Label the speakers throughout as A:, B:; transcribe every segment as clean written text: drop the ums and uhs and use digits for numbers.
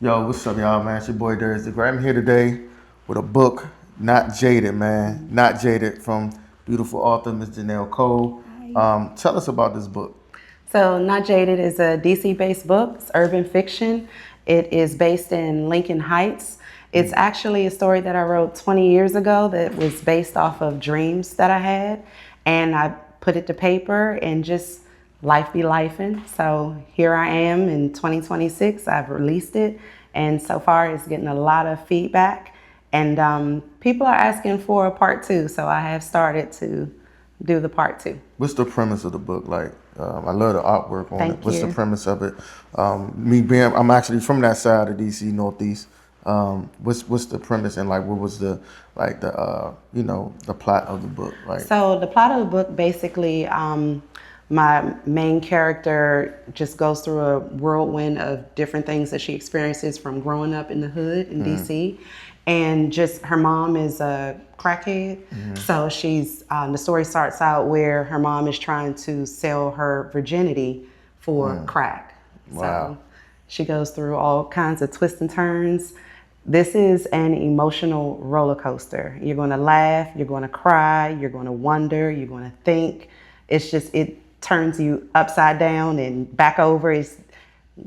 A: Yo, what's up, y'all, man? It's your boy Darius the Great. I'm here today with a book, Not Jaded, man. Not Jaded, from beautiful author, Ms. Janelle Cole. Tell us about this book.
B: So Not Jaded is a DC-based book. It's urban fiction. It is based in Lincoln Heights. It's actually a story that I wrote 20 years ago that was based off of dreams that I had. And I put it to paper and just life be lifing. So here I am in 2026. I've released it. And so far it's getting a lot of feedback. And people are asking for a part 2. So I have started to do the part 2.
A: What's the premise of the book? I love the artwork on
B: Thank
A: it. What's
B: you.
A: the premise of it? I'm actually from that side of DC, Northeast. What's the premise and what was the plot of the book?
B: So the plot of the book basically, my main character just goes through a whirlwind of different things that she experiences from growing up in the hood in DC. And just her mom is a crackhead. So the story starts out where her mom is trying to sell her virginity for crack.
A: Wow.
B: So she goes through all kinds of twists and turns. This is an emotional roller coaster. You're going to laugh, you're going to cry, you're going to wonder, you're going to think. It turns you upside down and back over. It's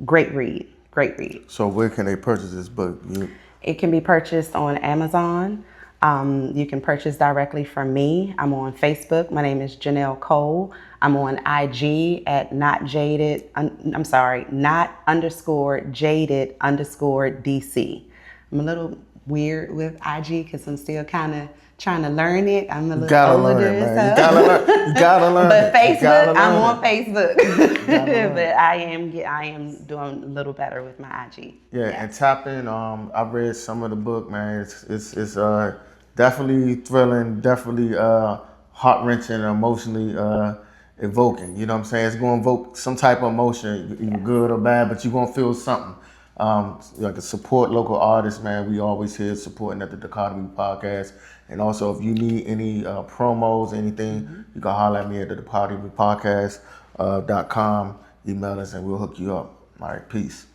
B: great read.
A: So where can they purchase this book?
B: It can be purchased on Amazon. You can purchase directly from me. I'm on Facebook. My name is Janelle Cole. I'm on IG at not _jaded DC. I'm a little weird with IG because I'm still kind of trying to learn it. I'm a little older.
A: Learn it, man. You gotta learn
B: But
A: it.
B: Facebook, I'm on Facebook. But I am doing a little better with my IG.
A: Yeah, and tap in. I've read some of the book, man. It's definitely thrilling, definitely heart-wrenching, emotionally evoking. You know what I'm saying? It's going to evoke some type of emotion, either good or bad, but you're going to feel something. To support local artists, man. We always here supporting at the Dichotomy Podcast. And also, if you need any promos, anything, you can holler at me at the Dichotomy Podcast.com. Email us and we'll hook you up. All right, peace.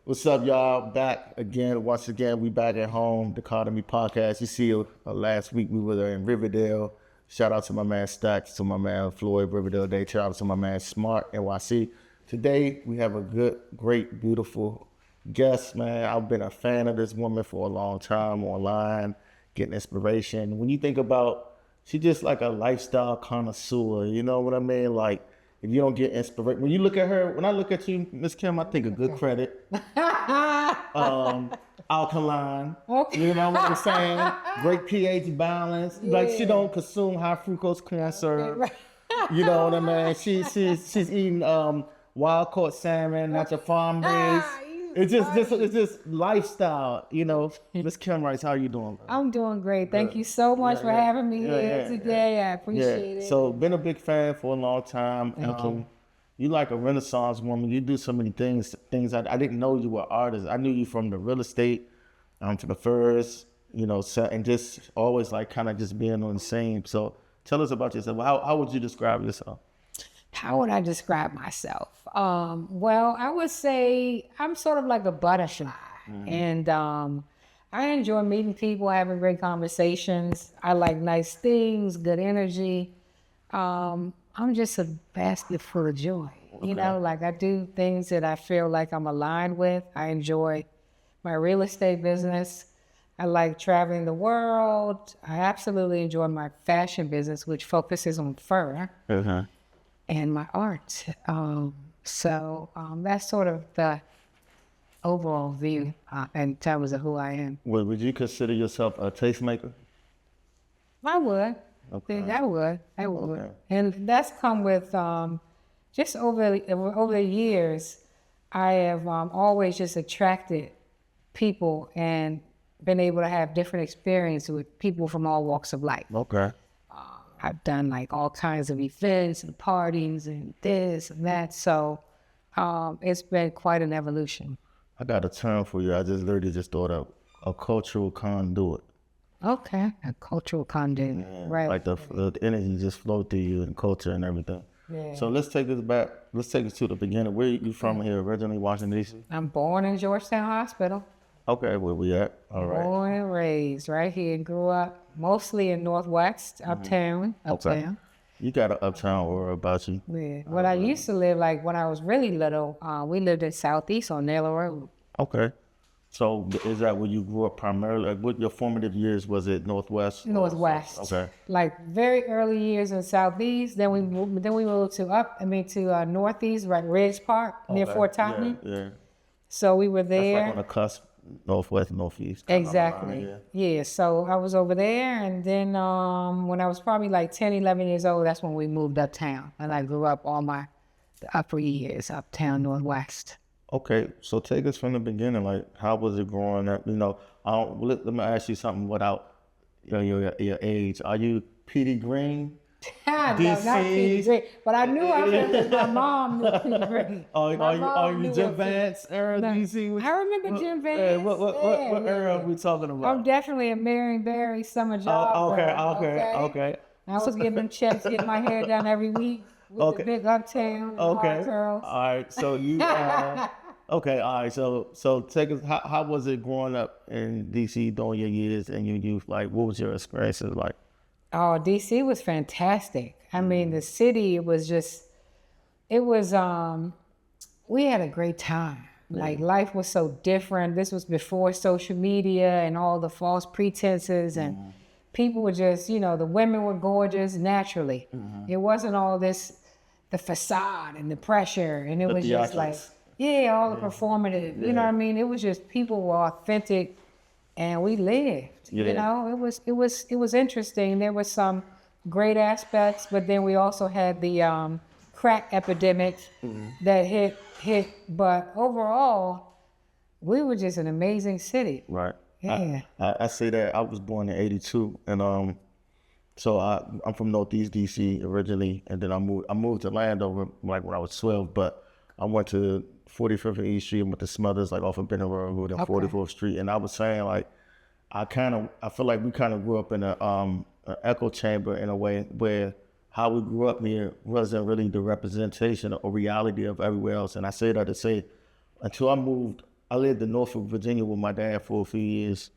A: What's up, y'all? Back again. Once again, we back at home, Dichotomy Podcast. You see, last week we were in Riverdale. Shout out to my man Stacks, to my man Floyd, Riverdale Day. Shout out to my man Smart, NYC. Today, we have a good, great, beautiful guest, man. I've been a fan of this woman for a long time online, getting inspiration. When you think about, she's just like a lifestyle connoisseur, you know what I mean? Like, if you don't get inspiration, when you look at her, when I look at you, Miss Kim, I think of good credit, alkaline, you know what I'm saying? Great pH balance. Yeah. Like, she don't consume high fructose corn syrup. You know what I mean? She's eating wild caught salmon, not your farm raised. It's just lifestyle, you know. Miss Kim Rice, how are you doing?
C: I'm doing great. Thank you so much for having me here today. I appreciate it.
A: So been a big fan for a long time. You like a Renaissance woman. You do so many things I didn't know you were an artist. I knew you from the real estate, to the furs, you know, and just always kind of just being on the same. So tell us about yourself. How would you describe yourself?
C: How would I describe myself? Well, I would say I'm sort of like a butterfly. And I enjoy meeting people, having great conversations. I like nice things, good energy. I'm just a basket full of joy. Okay. You know, I do things that I feel like I'm aligned with. I enjoy my real estate business. I like traveling the world. I absolutely enjoy my fashion business, which focuses on fur. And my art. So that's sort of the overall view in terms of who I am.
A: Well, would you consider yourself a tastemaker?
C: I would.
A: Okay.
C: I would.
A: Okay.
C: And that's come with just over the years, I have always just attracted people and been able to have different experiences with people from all walks of life.
A: Okay.
C: I've done all kinds of events and parties and this and that. So it's been quite an evolution.
A: I got a term for you. I just literally just thought of a cultural conduit.
C: Okay, a cultural conduit, right?
A: Like the energy just flow through you and culture and everything.
C: Yeah.
A: So let's take this back. Let's take it to the beginning. Where you from here originally, Washington, D.C.?
C: I'm born in Georgetown Hospital.
A: Okay, where we at? All right.
C: Born and raised right here. Grew up mostly in Northwest, uptown.
A: Okay. You got an uptown aura about you.
C: Yeah. What I used to live, like when I was really little, we lived in Southeast on Naylor Road.
A: Okay. So is that where you grew up primarily? Like, what your formative years was it? Northwest.
C: Northwest.
A: Okay.
C: Like very early years in Southeast. Then we moved to Northeast, right, Ridge Park near Fort Tottenham.
A: Yeah.
C: So we were there.
A: That's like on the cusp, Northwest, Northeast.
C: Exactly. Yeah. So I was over there, and then when I was probably like 10, 11 years old, that's when we moved uptown, and I grew up all the upper years uptown Northwest.
A: Okay, so take us from the beginning. Like, how was it growing up? You know, let me ask you something without your age. Are you Petey Green?
C: No, not Petey Green. But I knew I remember my mom knew Petey Green.
A: Are you Jim Vance era DC?
C: I remember Jim Vance.
A: What era are we talking about?
C: I'm definitely a Marion Barry summer job.
A: Okay.
C: I was getting them checks, getting my hair done every week with the big uptown hard curls.
A: All right, so you okay, all right, so take us, how was it growing up in DC during your years and your youth? Like, what was your experiences like?
C: Oh, DC was fantastic. I mean, the city we had a great time. Like, life was so different. This was before social media and all the false pretenses, and people were just, the women were gorgeous naturally. It wasn't all this, the facade and the pressure, and it was just like, all the performative, you know what I mean? It was just, people were authentic, and we lived, it was interesting. There was some great aspects, but then we also had the crack epidemic that hit, but overall, we were just an amazing city.
A: Right.
C: Yeah.
A: I say that I was born in '82, and so I'm from Northeast DC originally, and then I moved to Landover like when I was 12, but I went to 45th and East Street and went to Smothers, like off of Benning Road and 44th Street, and I was saying, like, I feel like we kind of grew up in an echo chamber in a way where how we grew up here wasn't really the representation or reality of everywhere else. And I say that to say, until I lived in Norfolk, Virginia with my dad for a few years,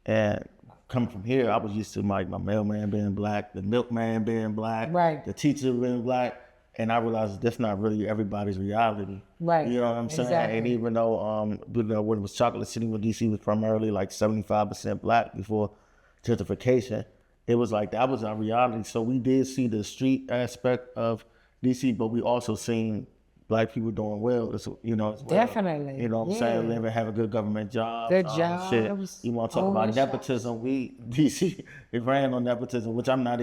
A: and coming from here, I was used to my mailman being black, the milkman being black,
C: right,
A: the teacher being black, and I realized that's not really everybody's reality.
C: Right.
A: You know what I'm saying?
C: Exactly.
A: And even though when it was Chocolate City, when DC was primarily like 75% black before gentrification, it was like that was our reality. So we did see the street aspect of DC, but we also seen black people doing well, as well.
C: Definitely.
A: You know what I'm saying? Living, have a good government job.
C: Good job.
A: Shit. You want to talk about nepotism? DC, it ran on nepotism, which I'm not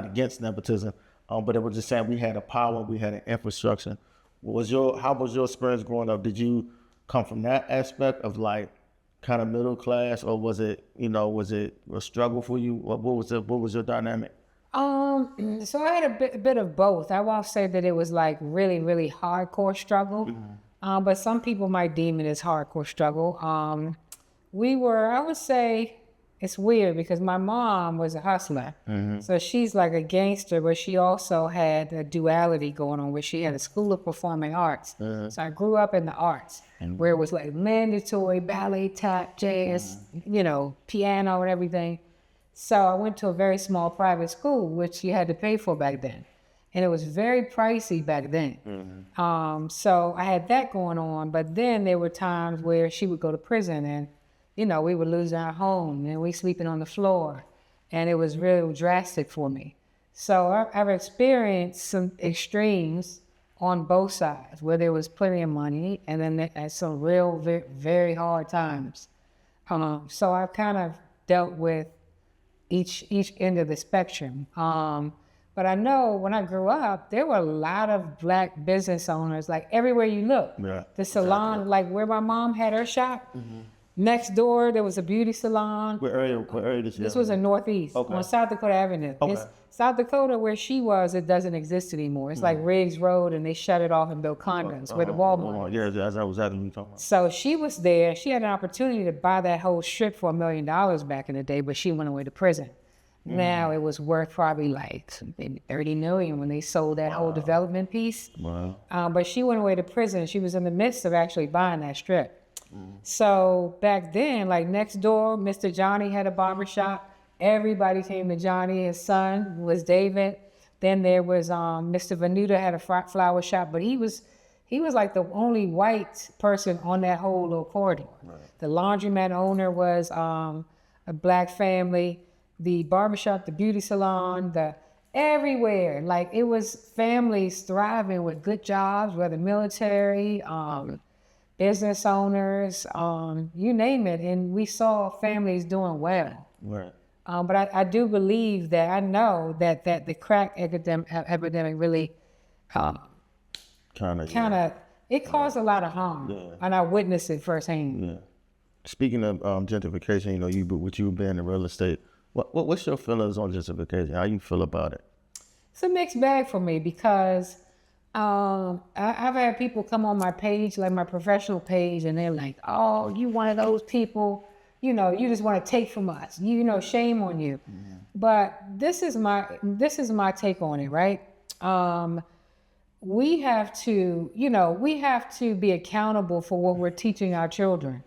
A: against nepotism, but it was just saying we had a power, we had an infrastructure. How was your experience growing up? Did you come from that aspect of like kind of middle class, or was it a struggle for you? What was your dynamic?
C: So I had a bit of both. I won't say that it was like really, really hardcore struggle, but some people might deem it as hardcore struggle. I would say it's weird because my mom was a hustler. So she's like a gangster, but she also had a duality going on where she had a school of performing arts. So I grew up in the arts where it was like mandatory ballet, tap, jazz, piano and everything. So I went to a very small private school, which you had to pay for back then. And it was very pricey back then. So I had that going on, but then there were times where she would go to prison and, we would lose our home and we sleeping on the floor. And it was real drastic for me. So I've experienced some extremes on both sides, where there was plenty of money and then at some real, very, very hard times. So I've kind of dealt with each end of the spectrum. But I know when I grew up, there were a lot of black business owners, like everywhere you look. Yeah, the salon, like where my mom had her shop, next door there was a beauty salon.
A: What area this
C: was in Northeast, on South Dakota Avenue. It's South Dakota, where she was, it doesn't exist anymore. It's like Riggs Road, and they shut it off and built condos where the Walmart.
A: Yeah, as I was having you talking about.
C: So she was there. She had an opportunity to buy that whole strip for $1 million back in the day, but she went away to prison. Now it was worth probably like maybe 30 million when they sold that whole development piece.
A: Wow.
C: But she went away to prison. She was in the midst of actually buying that strip. So back then, like next door, Mr. Johnny had a barbershop. Everybody came to Johnny. His son was David. Then there was Mr. Venuta had a flower shop, but he was like the only white person on that whole little corridor. Right. The laundromat owner was a black family. The barbershop, the beauty salon, everywhere. Like it was families thriving with good jobs, whether military, business owners, you name it. And we saw families doing well.
A: Right.
C: But I do believe that I know that the crack epidemic really it caused a lot of harm, and I witnessed it firsthand.
A: Yeah. Speaking of gentrification, you know, you've been in real estate. What's your feelings on gentrification? How you feel about it?
C: It's a mixed bag for me because I've had people come on my page, like my professional page, and they're like, "Oh, you one of those people, you know, you just want to take from us. You know, shame on you." Mm-hmm. But this is my take on it, right? We have to be accountable for what we're teaching our children.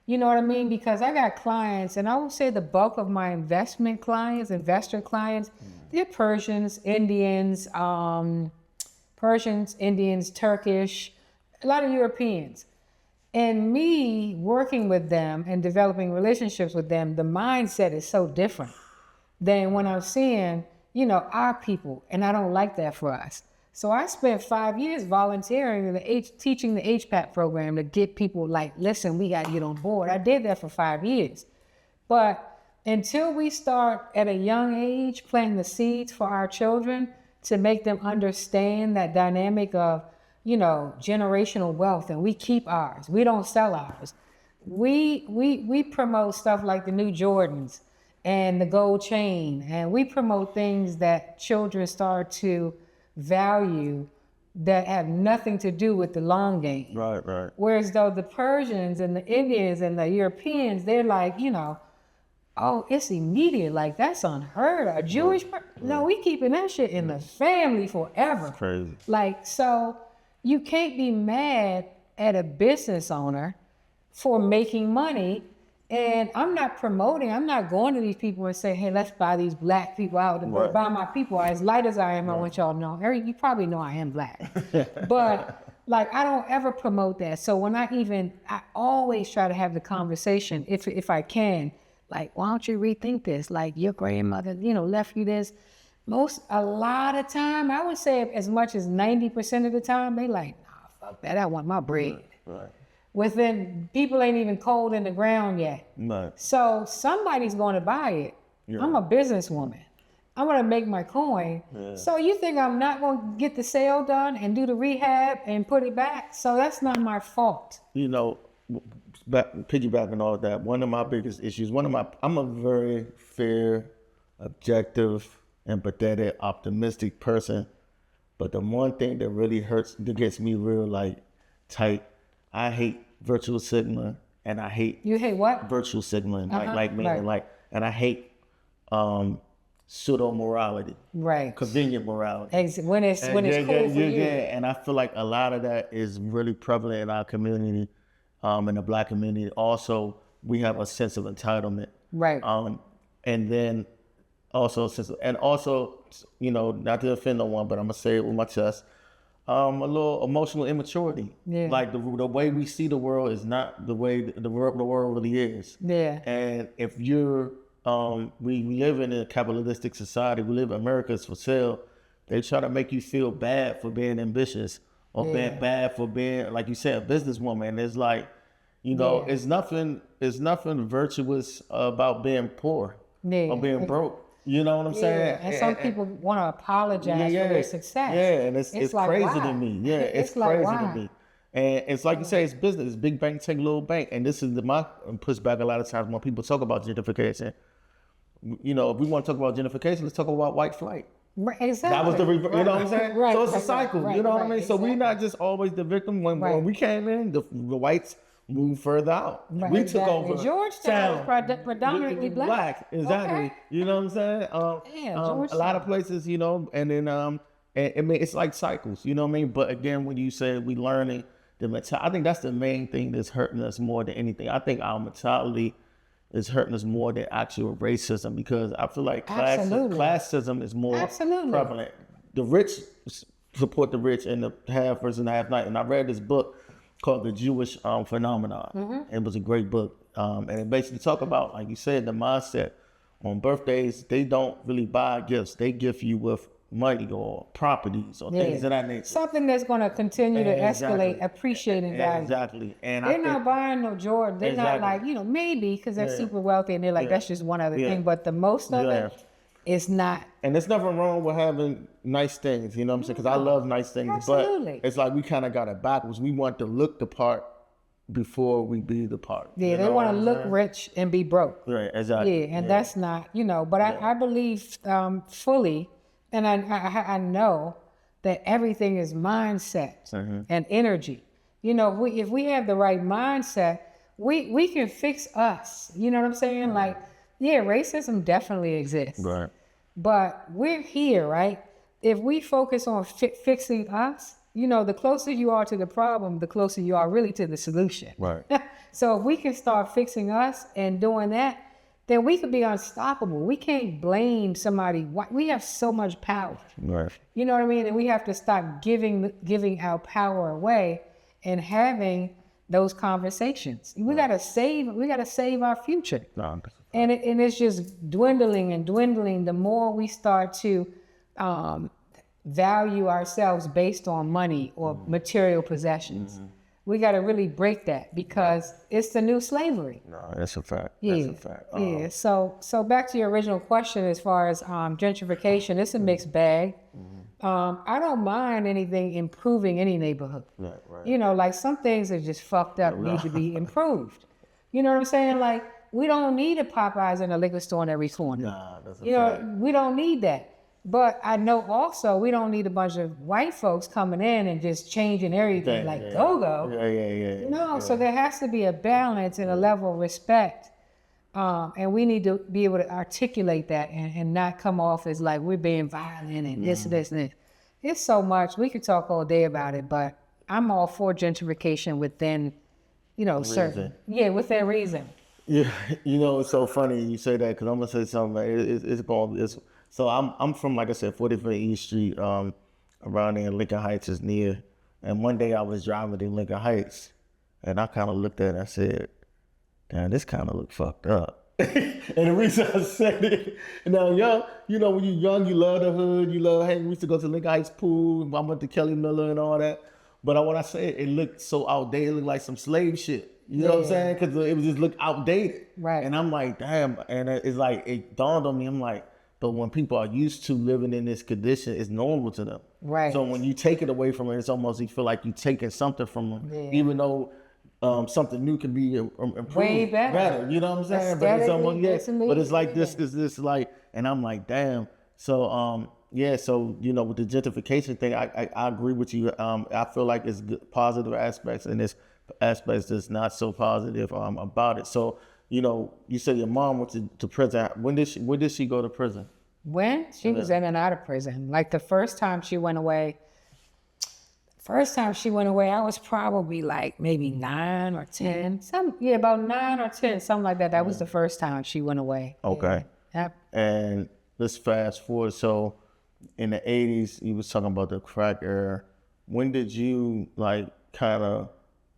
C: You know what I mean? Because I got clients, and I would say the bulk of my investor clients, they're Persians, Indians, Turkish, a lot of Europeans. And me working with them and developing relationships with them, the mindset is so different than when I'm seeing, you know, our people, and I don't like that for us. So I spent 5 years volunteering teaching the HPAP program to get people like, listen, we got to get on board. I did that for 5 years. But until we start at a young age planting the seeds for our children to make them understand that dynamic of, you know, generational wealth, and we keep ours, we don't sell ours. We promote stuff like the new Jordans and the gold chain, and we promote things that children start to value that have nothing to do with the long game.
A: Right.
C: Whereas though the Persians and the Indians and the Europeans, they're like, you know, oh, it's immediate, like that's unheard of. Jewish, no, we keeping that shit in the family forever.
A: It's crazy.
C: Like, so you can't be mad at a business owner for making money. And I'm not going to these people and say, hey, let's buy these black people out and buy my people. As light as I am, I want y'all to know. You probably know I am black. But like, I don't ever promote that. So when I always try to have the conversation, if I can, like, why don't you rethink this? Like your grandmother, you know, left you this. A lot of time, I would say as much as 90% of the time, they like, nah, fuck that, I want my bread. Right. Within, people ain't even cold in the ground yet. Right. So somebody's going to buy it. Yeah. I'm a businesswoman. I'm going to make my coin. Yeah. So you think I'm not going to get the sale done and do the rehab and put it back? So that's not my fault.
A: You know, piggybacking all of that, one of my biggest issues, I'm a very fair, objective, empathetic, optimistic person. But the one thing that really hurts, that gets me real like tight, I hate virtual signaling, and I hate.
C: You hate what?
A: Virtual signaling, and I hate pseudo morality,
C: right?
A: Convenient morality.
C: When it's cool for you.
A: Yeah, and I feel like a lot of that is really prevalent in our community, in the Black community. Also, we have a sense of entitlement,
C: right?
A: And then also you know, not to offend no one, but I'm gonna say it with my chest. A little emotional immaturity. Yeah. Like the way we see the world is not the way the world really is.
C: Yeah.
A: And if you're, we live in a capitalistic society. We live in America's for sale. They try to make you feel bad for being ambitious or bad for being, like you said, a businesswoman. It's like, you know, it's nothing virtuous about being poor or being broke. You know what I'm saying?
C: And some people want to apologize for their success.
A: Yeah, and it's like, crazy to me. Yeah, it's crazy to me. And it's like you say, it's business. It's big bank take little bank. And this is my pushback a lot of times when people talk about gentrification. You know, if we want to talk about gentrification, let's talk about white flight.
C: Right, exactly.
A: That was the you know what I'm saying? So it's a cycle.
C: Right,
A: you know what I mean?
C: Exactly.
A: So we're not just always the victim. When we came in, the whites moved further out.
C: Right,
A: We took
C: exactly.
A: over
C: Georgetown was predominantly black.
A: exactly.
C: Okay.
A: You know what I'm saying?
C: Yeah,
A: a lot
C: Georgetown.
A: of places, you know, and then and I mean, it's like cycles. You know what I mean? But again, when you say we learning the mentality, I think that's the main thing that's hurting us more than anything. I think our mentality is hurting us more than actual racism, because I feel like classism is more prevalent. The rich support the rich and the have versus the have not. And I read this book called The Jewish Phenomenon. It was a great book. And it basically talk about, like you said, the mindset. On birthdays, they don't really buy gifts. They gift you with money or properties or things of that nature.
C: Something that's going to continue to escalate, appreciating value.
A: Exactly. And
C: they're not buying no Jordan. They're not like, maybe because they're super wealthy and they're like, that's just one other thing. But the most of it is not.
A: And there's nothing wrong with having nice things, you know what I'm saying? Because I love nice things.
C: Absolutely.
A: But it's like we kind of got it backwards. We want to look the part before we be the part.
C: Yeah, they want to look rich and be broke.
A: Right, exactly.
C: Yeah, and that's not, but I believe fully, and I know that everything is mindset and energy. If we have the right mindset, we can fix us. You know what I'm saying? Like, racism definitely exists.
A: Right.
C: But we're here, right? If we focus on fixing us, the closer you are to the problem, the closer you are really to the solution.
A: Right.
C: So if we can start fixing us and doing that, then we could be unstoppable. We can't blame somebody. We have so much power.
A: Right.
C: You know what I mean? And we have to stop giving our power away and having those conversations. We gotta save our future.
A: No.
C: And it's just dwindling and dwindling the more we start to value ourselves based on money or material possessions. We got to really break that, because it's the new slavery.
A: No, that's a fact.
C: Yeah.
A: That's a fact.
C: Yeah. So back to your original question, as far as gentrification, it's a mixed bag. I don't mind anything improving any neighborhood.
A: Right.
C: Like some things are just fucked up, need to be improved. You know what I'm saying? Like, we don't need a Popeyes and a liquor store in every corner.
A: Nah, that's a fact.
C: We don't need that. But I know also we don't need a bunch of white folks coming in and just changing everything go-go.
A: Yeah.
C: So there has to be a balance and a level of respect. And we need to be able to articulate that and not come off as like we're being violent and this and this. It's so much. We could talk all day about it, but I'm all for gentrification within, certain. Yeah, within reason.
A: Yeah, it's so funny you say that, because I'm gonna say something. So I'm from, like I said, 45th East Street, around there. Lincoln Heights is near. And one day I was driving in Lincoln Heights, and I kind of looked at it and I said, "Damn, this kind of look fucked up." And the reason I said it, now young, when you're young, you love the hood, we used to go to Lincoln Heights pool. I went to Kelly Miller and all that. But when I say it looked so outdated, it looked like some slave shit. You know what I'm saying? Because it was just look outdated.
C: Right.
A: And I'm like, damn. And it's like, it dawned on me. I'm like, but when people are used to living in this condition, it's normal to them.
C: Right.
A: So when you take it away from it, it's almost, you feel like you're taking something from them, even though something new can be improved.
C: Way better.
A: You know what I'm saying? But it's almost, but it's like this like, and I'm like, damn. So, so, with the gentrification thing, I agree with you. I feel like it's good, positive aspects, and there's aspects that's not so positive about it. So, you said your mom went to prison. When did she go to prison?
C: When? She was in and out of prison. Like the first time she went away, I was probably like maybe 9 or 10. About 9 or 10, something like that. That was the first time she went away.
A: Okay.
C: Yep.
A: And let's fast forward. So in the 80s, you was talking about the crack era. When did you kind of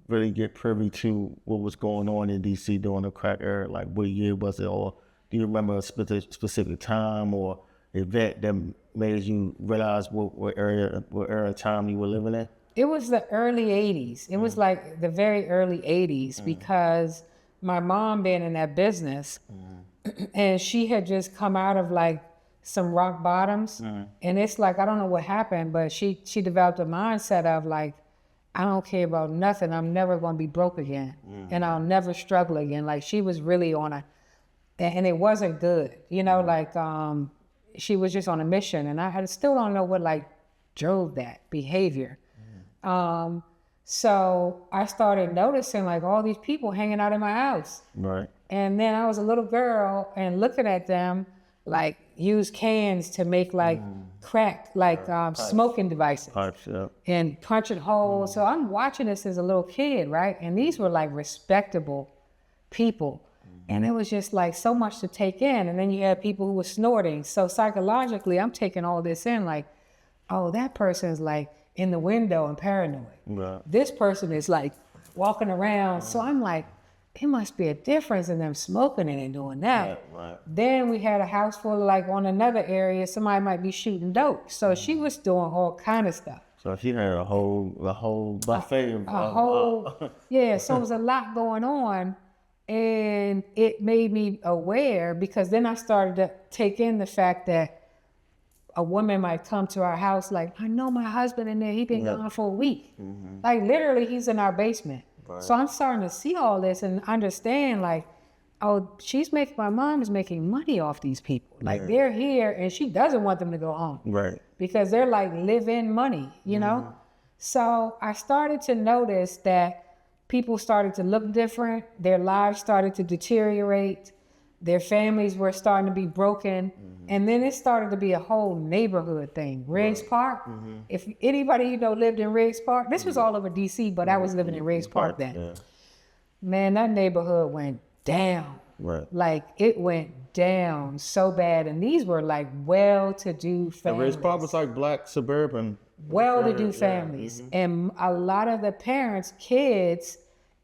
A: really get privy to what was going on in DC during the crack era? Like, what year was it? Or do you remember a specific time or event that made you realize what era of time you were living in?
C: It was the early 80s. It was like the very early 80s because my mom being in that business and she had just come out of like some rock bottoms. And it's like, I don't know what happened, but she developed a mindset of like, I don't care about nothing. I'm never going to be broke again. And I'll never struggle again. Like she was really on and it wasn't good. She was just on a mission. And I still don't know what like drove that behavior. So I started noticing like all these people hanging out in my house.
A: Right.
C: And then I was a little girl and looking at them like use cans to make like crack, like smoking devices.
A: Pipes, yeah.
C: And punching holes. So I'm watching this as a little kid, right? And these were like respectable people. And it was just like so much to take in. And then you had people who were snorting. So psychologically, I'm taking all this in like, oh, that person is like in the window and paranoid.
A: Right.
C: This person is like walking around. So I'm like, it must be a difference in them smoking and doing that.
A: Right.
C: Then we had a house full of like on another area, somebody might be shooting dope. So she was doing all kind of stuff.
A: So she had a whole buffet
C: Yeah, so it was a lot going on. And it made me aware because then I started to take in the fact that a woman might come to our house like, I know my husband in there, he been gone for a week. Like literally he's in our basement. Right. So I'm starting to see all this and understand like, oh, my mom is making money off these people. Like they're here and she doesn't want them to go home.
A: Right.
C: Because they're like live-in money, you know? So I started to notice that people started to look different. Their lives started to deteriorate. Their families were starting to be broken. And then it started to be a whole neighborhood thing. Riggs Park, if anybody you know lived in Riggs Park, this was all over DC, but I was living in Riggs Park then.
A: Yeah.
C: Man, that neighborhood went down.
A: Right.
C: Like it went down so bad. And these were like well-to-do families.
A: And Riggs Park was like black suburban.
C: Well-to-do families. And a lot of the parents' kids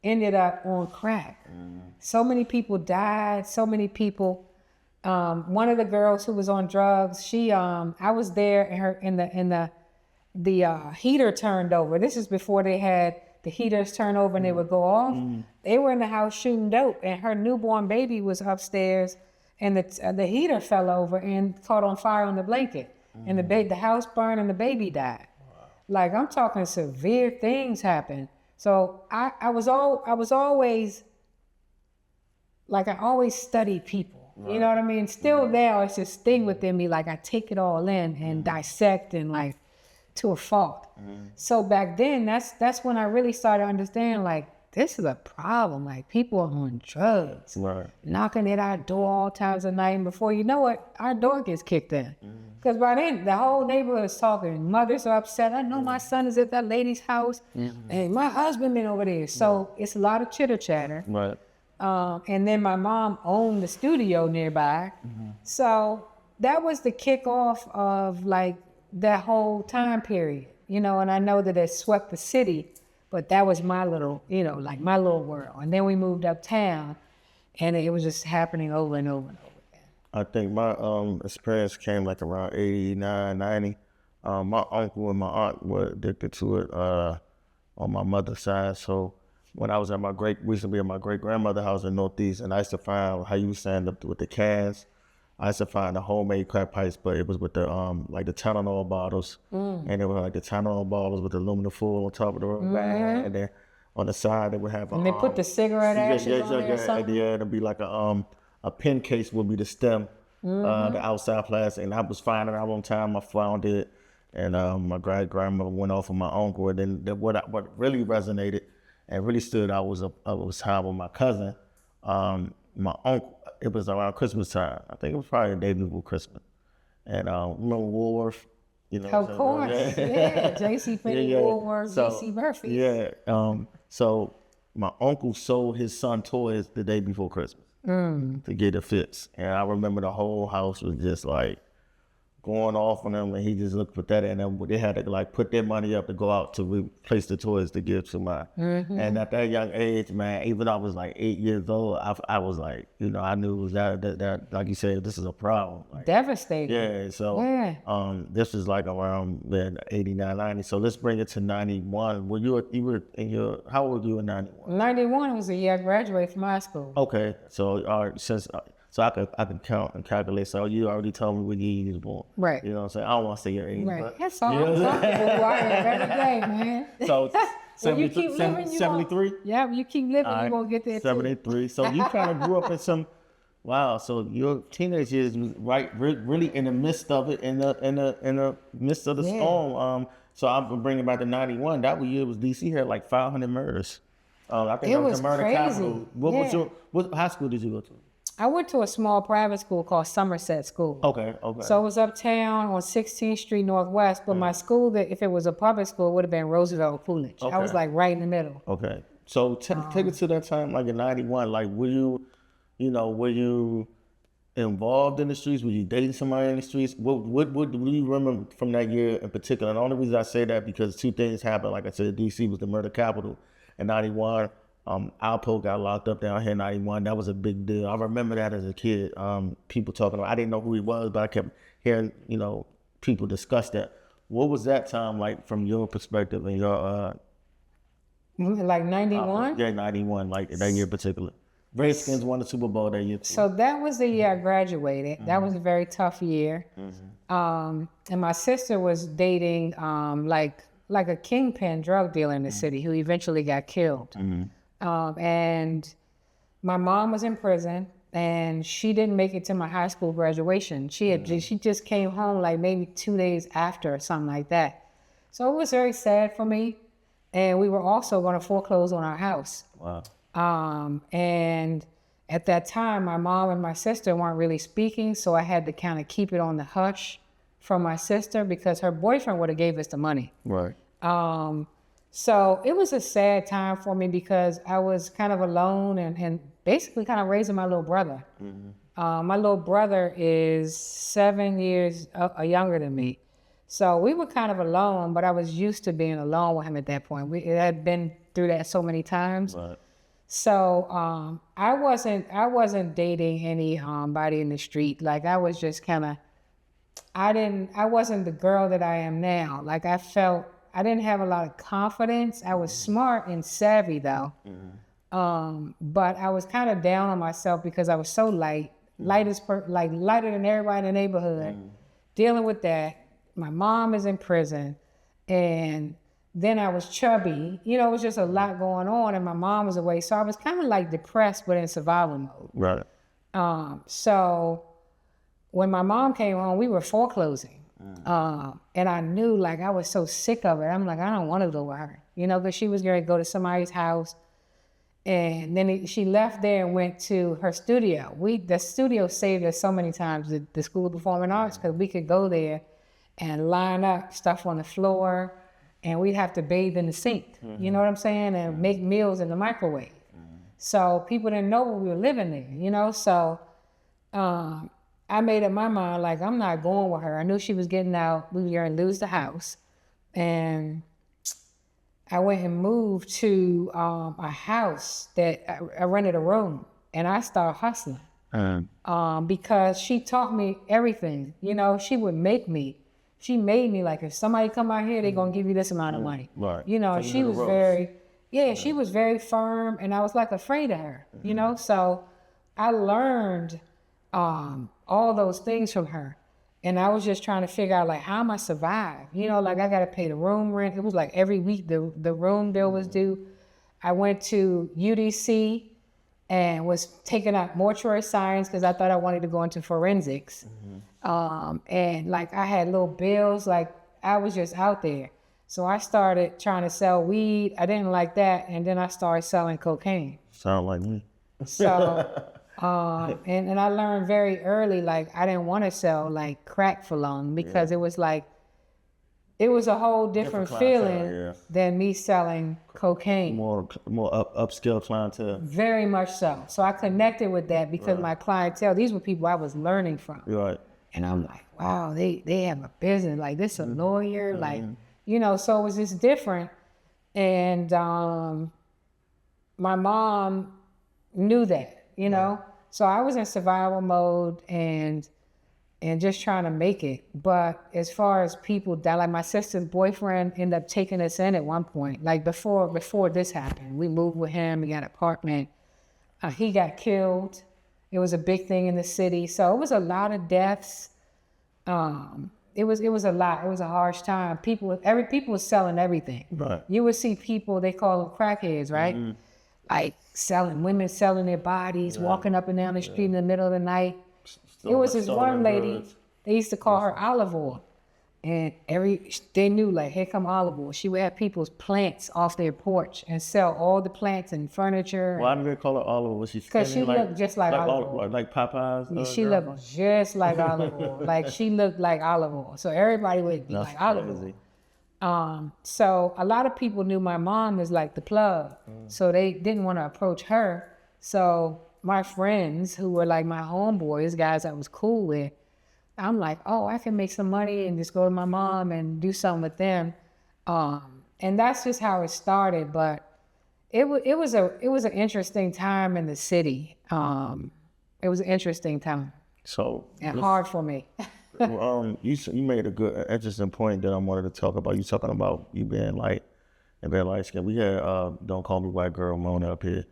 C: ended up on crack. So many people died. So many people. One of the girls who was on drugs, she I was there and the heater turned over. This is before they had the heaters turn over and they would go off. They were in the house shooting dope, and her newborn baby was upstairs, and the heater fell over and caught on fire on the blanket, and the house burned and the baby died. Wow. Like I'm talking severe things happened. So I was always like I always studied people. Right. You know what I mean? Still now it's this thing within me, like I take it all in and dissect and like to a fault. So back then that's when I really started to understand like this is a problem. Like people are on drugs, knocking at our door all times of night, and before you know it, our door gets kicked in. Because by then the whole neighborhood is talking. Mothers are upset. I know my son is at that lady's house, and my husband been over there. So it's a lot of chitter chatter.
A: Right.
C: And then my mom owned the studio nearby. So that was the kickoff of like that whole time period, you know, and I know that it swept the city, but that was my little, you know, like my little world. And then we moved uptown and it was just happening over and over and over again.
A: I think my experience came like around 89, 90. My uncle and my aunt were addicted to it on my mother's side. So when I was at recently at my great-grandmother's house in Northeast, and I used to find how you stand up with the cans, I used to find the homemade crack pipes, but it was with the like the Tylenol bottles, and it was like the Tylenol bottles with the aluminum foil on top of the rubber, and then on the side they would have.
C: And they put the cigarette ashes on there or something?
A: Yeah, it'd be like a pen case would be the stem, the outside plastic, and I was finding out one time I found it, and my grandmother went off with my uncle, and then what really resonated and really stood out was time with my cousin, my uncle. It was around Christmas time. I think it was probably the day before Christmas. And remember Woolworth? You know,
C: of course, yeah. J.C. Penney, Woolworth, J.C. Murphy.
A: Yeah. So my uncle sold his son toys the day before Christmas to get a fix. And I remember the whole house was just like going off on him, and he just looked pathetic. And then they had to like put their money up to go out to replace the toys to give to my. And at that young age, man, even though I was like 8 years old, I was like, you know, I knew it was that like you said, this is a problem. Like,
C: devastating.
A: Yeah. So this was like around 89, 90. So let's bring it to 91. Well, you were in your, how old were you in 91?
C: 91 was the year I graduated from high school.
A: Okay. So so I could count and calculate. So you already told me when you was born.
C: Right.
A: You know what I'm saying? I don't want to say your age.
C: Right.
A: But,
C: that's all. I'm talking about every day, man.
A: So
C: you keep living,
A: 73?
C: Yeah, you keep living, you're going to get there
A: 73. So you kind of grew up in some Wow. So your teenage years was really in the midst of it, in the midst of the storm. So I'm bringing back to '91. That year was DC had like 500 murders. I think
C: It
A: that was
C: was
A: the murder
C: crazy.
A: capital. What high school did you go to?
C: I went to a small private school called Somerset School.
A: Okay.
C: So it was uptown on 16th Street Northwest, but my school, if it was a public school, it would have been Roosevelt Coolidge. I was like right in the middle.
A: Okay. So take it to that time, like in '91. Like, were you involved in the streets? Were you dating somebody in the streets? What do you remember from that year in particular? And the only reason I say that because two things happened. Like I said, DC was the murder capital in '91. Alpo got locked up down here in '91. That was a big deal. I remember that as a kid. People talking about. I didn't know who he was, but I kept hearing people discuss that. What was that time like from your perspective and your
C: Like 91?
A: Yeah, '91, like that year in particular. Redskins won the Super Bowl that year.
C: So that was the year I graduated. That was a very tough year. And my sister was dating like a kingpin drug dealer in the city who eventually got killed. And my mom was in prison and she didn't make it to my high school graduation. She just came home like maybe 2 days after or something like that. So it was very sad for me. And we were also going to foreclose on our house.
A: Wow.
C: And at that time, my mom and my sister weren't really speaking, so I had to kind of keep it on the hush from my sister because her boyfriend would have gave us the money.
A: Right.
C: So it was a sad time for me because I was kind of alone and basically kind of raising my little brother. My little brother is 7 years younger than me. So we were kind of alone, but I was used to being alone with him at that point. We had been through that so many times.
A: Right.
C: So I wasn't dating anybody in the street. Like I was just kind of, I wasn't the girl that I am now. Like I didn't have a lot of confidence. I was smart and savvy though. But I was kind of down on myself because I was so lighter than everybody in the neighborhood, dealing with that. My mom is in prison and then I was chubby. It was just a lot going on and my mom was away. So I was kind of like depressed, but in survival mode.
A: Right.
C: So when my mom came home, we were foreclosing. And I knew like I was so sick of it. I'm like, I don't want to go with her, because she was going to go to somebody's house. And then she left there and went to her studio. The studio saved us so many times, the School of Performing Arts, because we could go there and line up stuff on the floor and we'd have to bathe in the sink, you know what I'm saying? And make meals in the microwave. So people didn't know we were living there, So I made up my mind, like, I'm not going with her. I knew she was getting out. We were going to lose the house. And I went and moved to a house that I rented a room and I started hustling because she taught me everything. She would make me. She made me like, if somebody come out here, they're going to give you this amount of money.
A: Right.
C: So she was she was very firm and I was like afraid of her, So I learned all those things from her. And I was just trying to figure out like, how am I survive? Like I got to pay the room rent. It was like every week the room bill was due. I went to UDC and was taking out mortuary science because I thought I wanted to go into forensics. And like I had little bills, like I was just out there. So I started trying to sell weed. I didn't like that. And then I started selling cocaine.
A: Sound like me.
C: So, and I learned very early, like I didn't want to sell like crack for long because it was like, it was a whole different feeling than me selling cocaine.
A: More upscale clientele.
C: Very much so. So I connected with that because my clientele, these were people I was learning from.
A: Right.
C: And I'm like, wow, they have a business. Like this a lawyer, like, so it was just different. And my mom knew that, So I was in survival mode and just trying to make it. But as far as people die, like my sister's boyfriend ended up taking us in at one point. Like before this happened, we moved with him, we got an apartment. He got killed. It was a big thing in the city. So it was a lot of deaths. It was a lot. It was a harsh time. People was selling everything.
A: Right.
C: You would see people, they call them crackheads, right? like women selling their bodies, walking up and down the street in the middle of the night. It was this one lady, they used to call her Olive Oil. And they knew, like, here come Olive Oil. She would have people's plants off their porch and sell all the plants and furniture.
A: Why did they call her Olive Oil?
C: Because she looked just like Olive Oil.
A: Like Popeyes?
C: Yeah, she looked just like Olive Oil. Like, she looked like Olive Oil. So everybody would be like Olive Oil. So a lot of people knew my mom was like the plug. So they didn't want to approach her. So my friends who were like my homeboys, guys I was cool with, I'm like, oh, I can make some money and just go to my mom and do something with them. And that's just how it started. But it was an interesting time in the city. It was an interesting time.
A: So
C: and hard for me.
A: You made a good, interesting point that I wanted to talk about. You talking about you being light skinned. We had Don't Call Me White Girl Mona up here,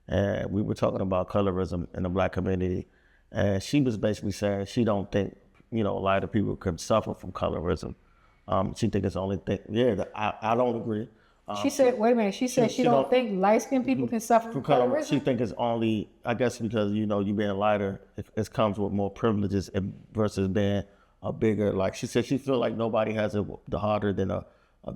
A: and we were talking about colorism in the Black community, and she was basically saying she don't think lighter people could suffer from colorism. She think it's the only thing. Yeah, I don't agree.
C: She said, wait a minute. She said she don't think light-skinned people can suffer from colorism?
A: She think it's only, I guess, because, you being lighter, it comes with more privileges versus being a bigger, like she said, she feel like nobody has it the harder than a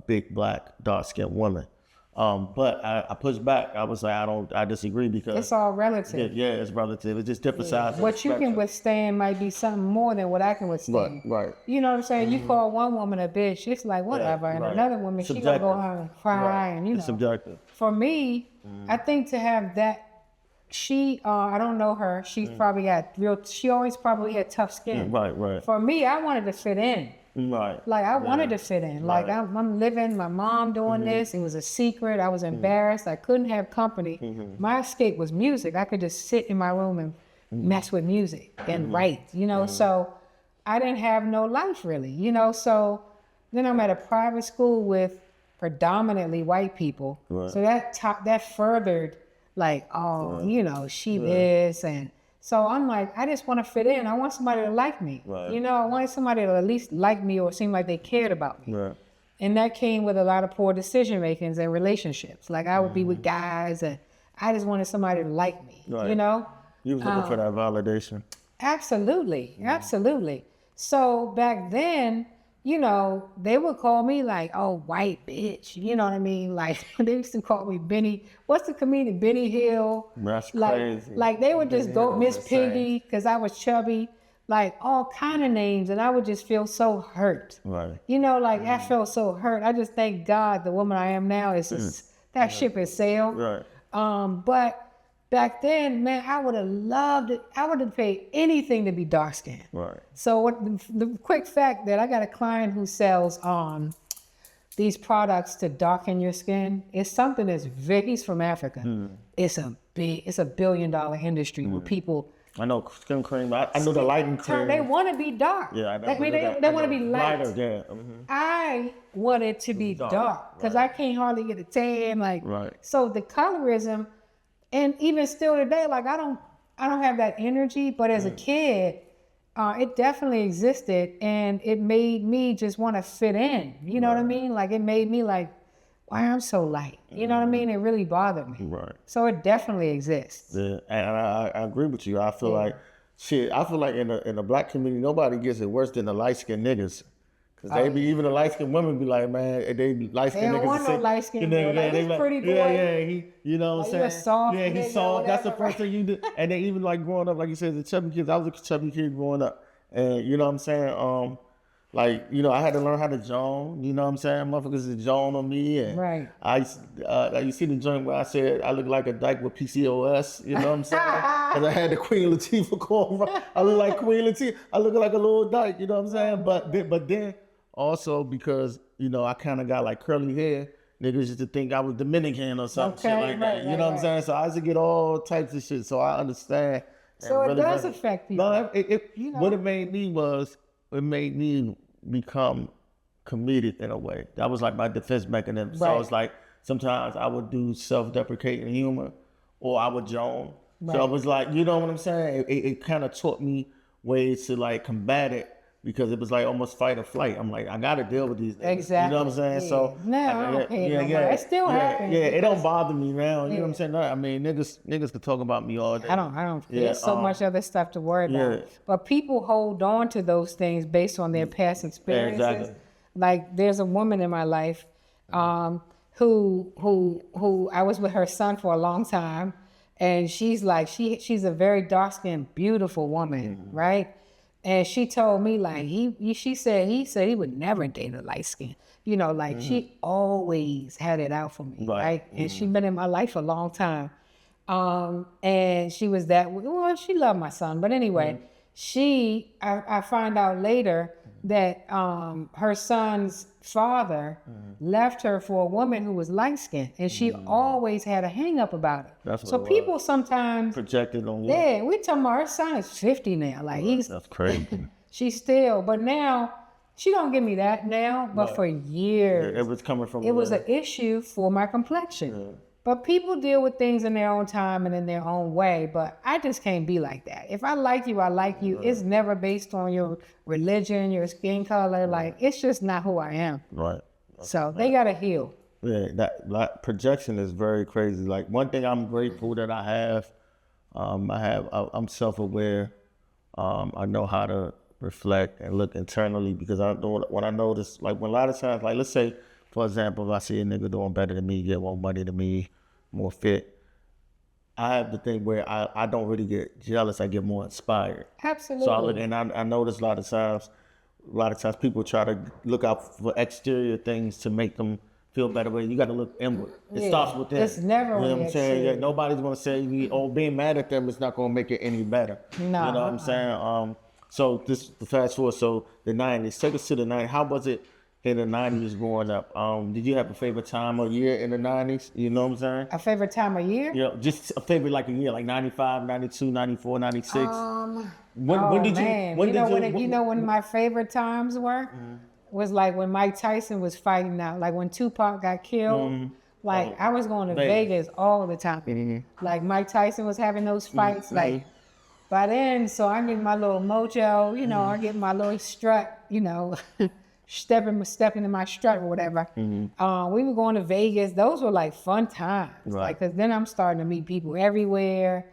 A: big, black, dark-skinned woman. But I pushed back. I was like, I disagree because
C: it's all relative.
A: Yeah, it's relative. It's just different sides.
C: What you can withstand might be something more than what I can withstand.
A: Right.
C: You know what I'm saying? You call one woman a bitch, it's like whatever, and another woman, she gonna go out and cry, and
A: It's subjective.
C: For me, I think to have that, I don't know her. She's probably got she always probably had tough skin.
A: Right.
C: For me, I wanted to fit in.
A: Right.
C: Like I wanted to fit in. Like I'm living, my mom doing this. It was a secret. I was embarrassed. I couldn't have company. My escape was music. I could just sit in my room and mess with music and write, so I didn't have no life really, so then I'm at a private school with predominantly white people. Right. So that furthered like, she this and so I'm like, I just want to fit in. I want somebody to like me. Right. I wanted somebody to at least like me or seem like they cared about me. Right. And that came with a lot of poor decision makings and relationships. Like I would be with guys and I just wanted somebody to like me,
A: right. You was looking for that validation.
C: Absolutely. So back then, they would call me like, oh, white bitch. You know what I mean? Like they used to call me Benny. What's the comedian? Benny Hill.
A: That's
C: crazy. Like they would just go Miss Piggy because I was chubby. Like all kind of names, and I would just feel so hurt. Right. I felt so hurt. I just thank God the woman I am now is that ship has sailed. Right. But back then, man, I would have loved it. I would have paid anything to be dark skinned. Right. So the quick fact that I got a client who sells these products to darken your skin is something that's he's from Africa. It's a $1 billion industry where people.
A: I know skin cream. I know the lighting cream.
C: They want to be dark. Yeah, I mean, they want to be light. Lighter, yeah. I wanted to be dark because I can't hardly get a tan. Like, so the colorism. And even still today, like I don't have that energy, but as a kid, it definitely existed, and it made me just want to fit in. You know what I mean? Like it made me like, why I'm so light. You know what I mean? It really bothered me. Right. So it definitely exists.
A: Yeah, and I agree with you. I feel like in the Black community, nobody gets it worse than the light skinned niggas. Cause even the light skinned women be like, man, they light skinned niggas.
C: They don't want no light skinned boy. Like, he's pretty boy.
A: Yeah, you know what I'm saying?
C: Soft
A: he's soft. That's the first thing you do. And then even like growing up, like you said, the chubby kids. I was a chubby kid growing up, and you know what I'm saying? I had to learn how to jone. You know what I'm saying? Motherfuckers is jone on me, and you see the joint where I said I look like a dyke with PCOS. You know what I'm saying? Because I had the Queen Latifah call. I look like Queen Latifah. I look like a little dyke. You know what I'm saying? But then. Also because, I kind of got like curly hair, niggas used to think I was Dominican or something shit like that. You know what I'm saying? So I used to get all types of shit. So I understand.
C: So it does affect people.
A: No, what it made me was, it made me become comedic in a way. That was like my defense mechanism. Right. So it's like, sometimes I would do self-deprecating humor or I would jone. Right. So it was like, you know what I'm saying? It kind of taught me ways to like combat it. because it was like almost fight or flight. I'm like, I got to deal with these niggas.
C: Exactly.
A: You know what I'm saying?
C: Yeah.
A: So
C: Now, I don't care no more. It still happens.
A: Yeah, it don't bother me now. You know what I'm saying? No, I mean, niggas could talk about me all day.
C: I don't care.
A: Yeah,
C: There's so much other stuff to worry about.
A: Yeah.
C: But people hold on to those things based on their past experiences.
A: Exactly.
C: Like there's a woman in my life who I was with her son for a long time, and she's like she's a very dark-skinned, beautiful woman, right? And she told me like he said he would never date a light skin. You know, like she always had it out for me, right? And she's been in my life a long time. And she was she loved my son. But anyway, I find out later that her son's father left her for a woman who was light skinned, and she always had a hang up about it.
A: That's
C: so
A: what it
C: people
A: was.
C: sometimes
A: Projected on you.
C: yeah, we talking about her son is 50 now. Like
A: That's crazy.
C: she's still, but now she don't give me that now, but for years
A: It was coming from.
C: it was an issue for my complexion. But people deal with things in their own time and in their own way. But I just can't be like that. If I like you, I like you. It's never based on your religion, your skin color. Like, it's just not who I am.
A: Right.
C: So they got to heal.
A: Yeah, that projection is very crazy. Like one thing I'm grateful that I have, I'm self-aware. I know how to reflect and look internally because when I notice, like when a lot of times, like let's say, for example, if I see a nigga doing better than me, get more money than me, more fit, I have the thing where I don't really get jealous. I get more inspired.
C: Absolutely.
A: So I notice a lot of times people try to look out for exterior things to make them feel better, but you got to look inward. It starts with that.
C: It's never
A: you know
C: on
A: what
C: the
A: I'm saying?
C: exterior.
A: Yeah, nobody's gonna say being mad at them is not gonna make it any better.
C: No.
A: You know what I'm saying? So this the fast forward. So the 90s. Take us to the 90s. How was it in the 90s growing up? Did you have a favorite time of year in the 90s? You know what I'm saying?
C: A favorite time of year?
A: Yeah, just a favorite like a year, like 95, 92, 94, 96. When did
C: you know when my favorite times were? Was like when Mike Tyson was fighting out, like when Tupac got killed. Like I was going to Vegas all the time. Like Mike Tyson was having those fights. Like by then, so I get my little mojo, you know, I get my little strut, you know, stepping in my strut or whatever. We were going to Vegas. Those were like fun times.
A: Right.
C: Like, cause then I'm starting to meet people everywhere.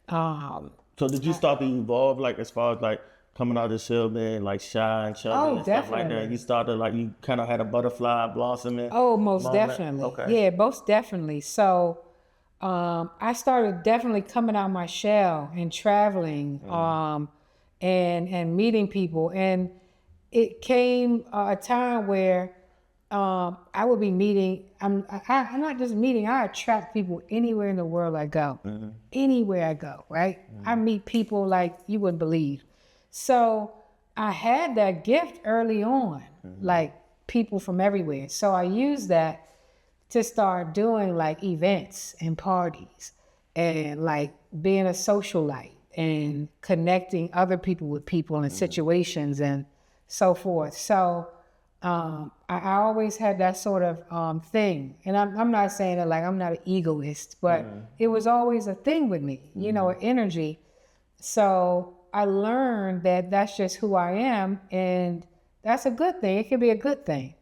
A: So did you start to evolve, like as far as like coming out of the shell, being like shy and chubby and stuff like that? You started like you kind of had a butterfly blossoming.
C: Oh, most
A: moment?
C: definitely.
A: Okay.
C: Yeah, most definitely. So I started definitely coming out my shell and traveling and meeting people. And it came a time where I would be meeting, I'm not just meeting, I attract people anywhere in the world I go. Anywhere I go, right? I meet people like you wouldn't believe. So I had that gift early on, like people from everywhere. So I used that to start doing like events and parties and like being a socialite and connecting other people with people and situations and so forth. So I always had that sort of thing. And I'm not saying that like I'm not an egoist, but it was always a thing with me, you know, an energy. So I learned that that's just who I am, and that's a good thing. It can be a good thing.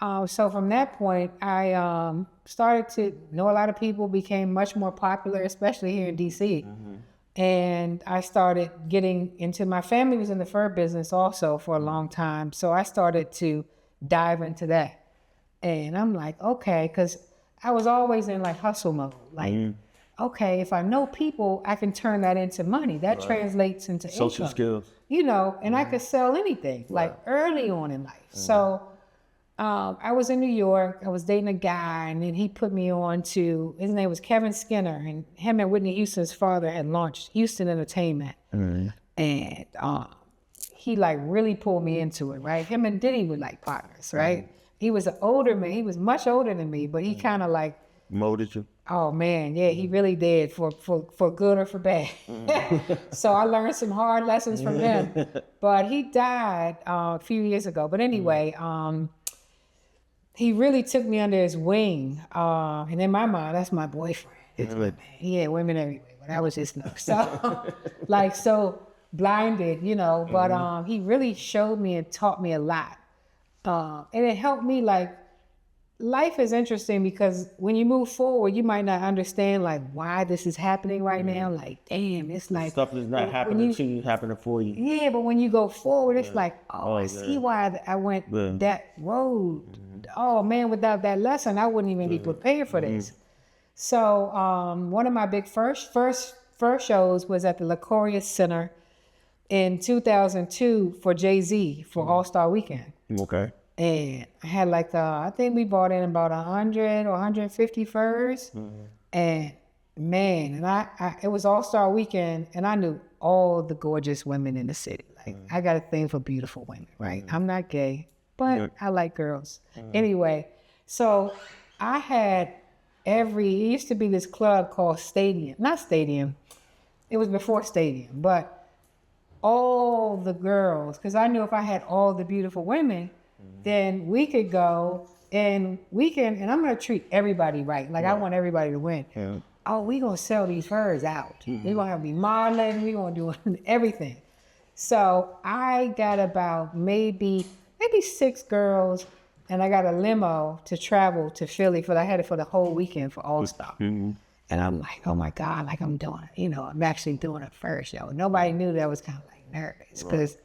C: So from that point, I started to know a lot of people, became much more popular, especially here in DC. And I started getting into, my family was in the fur business also for a long time. So I started to dive into that. And I'm like, okay, because I was always in like hustle mode. Like, okay, if I know people, I can turn that into money. That translates into
A: Social
C: income.
A: skills.
C: You know, and I could sell anything, like early on in life. So I was in New York, I was dating a guy, and then he put me on to, his name was Kevin Skinner, and him and Whitney Houston's father had launched Houston Entertainment. And he like really pulled me into it, right? Him and Diddy were like partners, right? He was an older man, he was much older than me, but he kind of like,
A: Molded you.
C: oh man, yeah, he really did for good or for bad. So I learned some hard lessons from him. But he died a few years ago. But anyway, he really took me under his wing. And in my mind, that's my boyfriend. Yeah, women everywhere. But I was just no. So blinded, you know, but he really showed me and taught me a lot. And it helped me, like, life is interesting because when you move forward, you might not understand like why this is happening right now. Like, damn, it's like
A: Stuff is not happening to you, happening for you.
C: Yeah, but when you go forward, it's like, I see why I went that road. Oh man, without that lesson, I wouldn't even be prepared for this. So one of my big first shows was at the LaCoria Center in 2002 for Jay-Z for All-Star Weekend.
A: Okay.
C: And I had like, I think we brought in about 100 or 150 furs. And man, and I it was All-Star Weekend, and I knew all the gorgeous women in the city. Like, I got a thing for beautiful women, right? I'm not gay, but I like girls. Anyway, so I had it used to be this club called not Stadium. It was before Stadium, but all the girls, because I knew if I had all the beautiful women, then we could go and I'm going to treat everybody right. Like, I want everybody to win. Yeah. Oh, we going to sell these furs out. We're going to have to be modeling. We're going to do everything. So I got about maybe 6 girls, and I got a limo to travel to Philly I had it for the whole weekend for All-Star. And I'm like, oh my God, like I'm actually doing it first, yo. Nobody knew that I was kind of like nervous because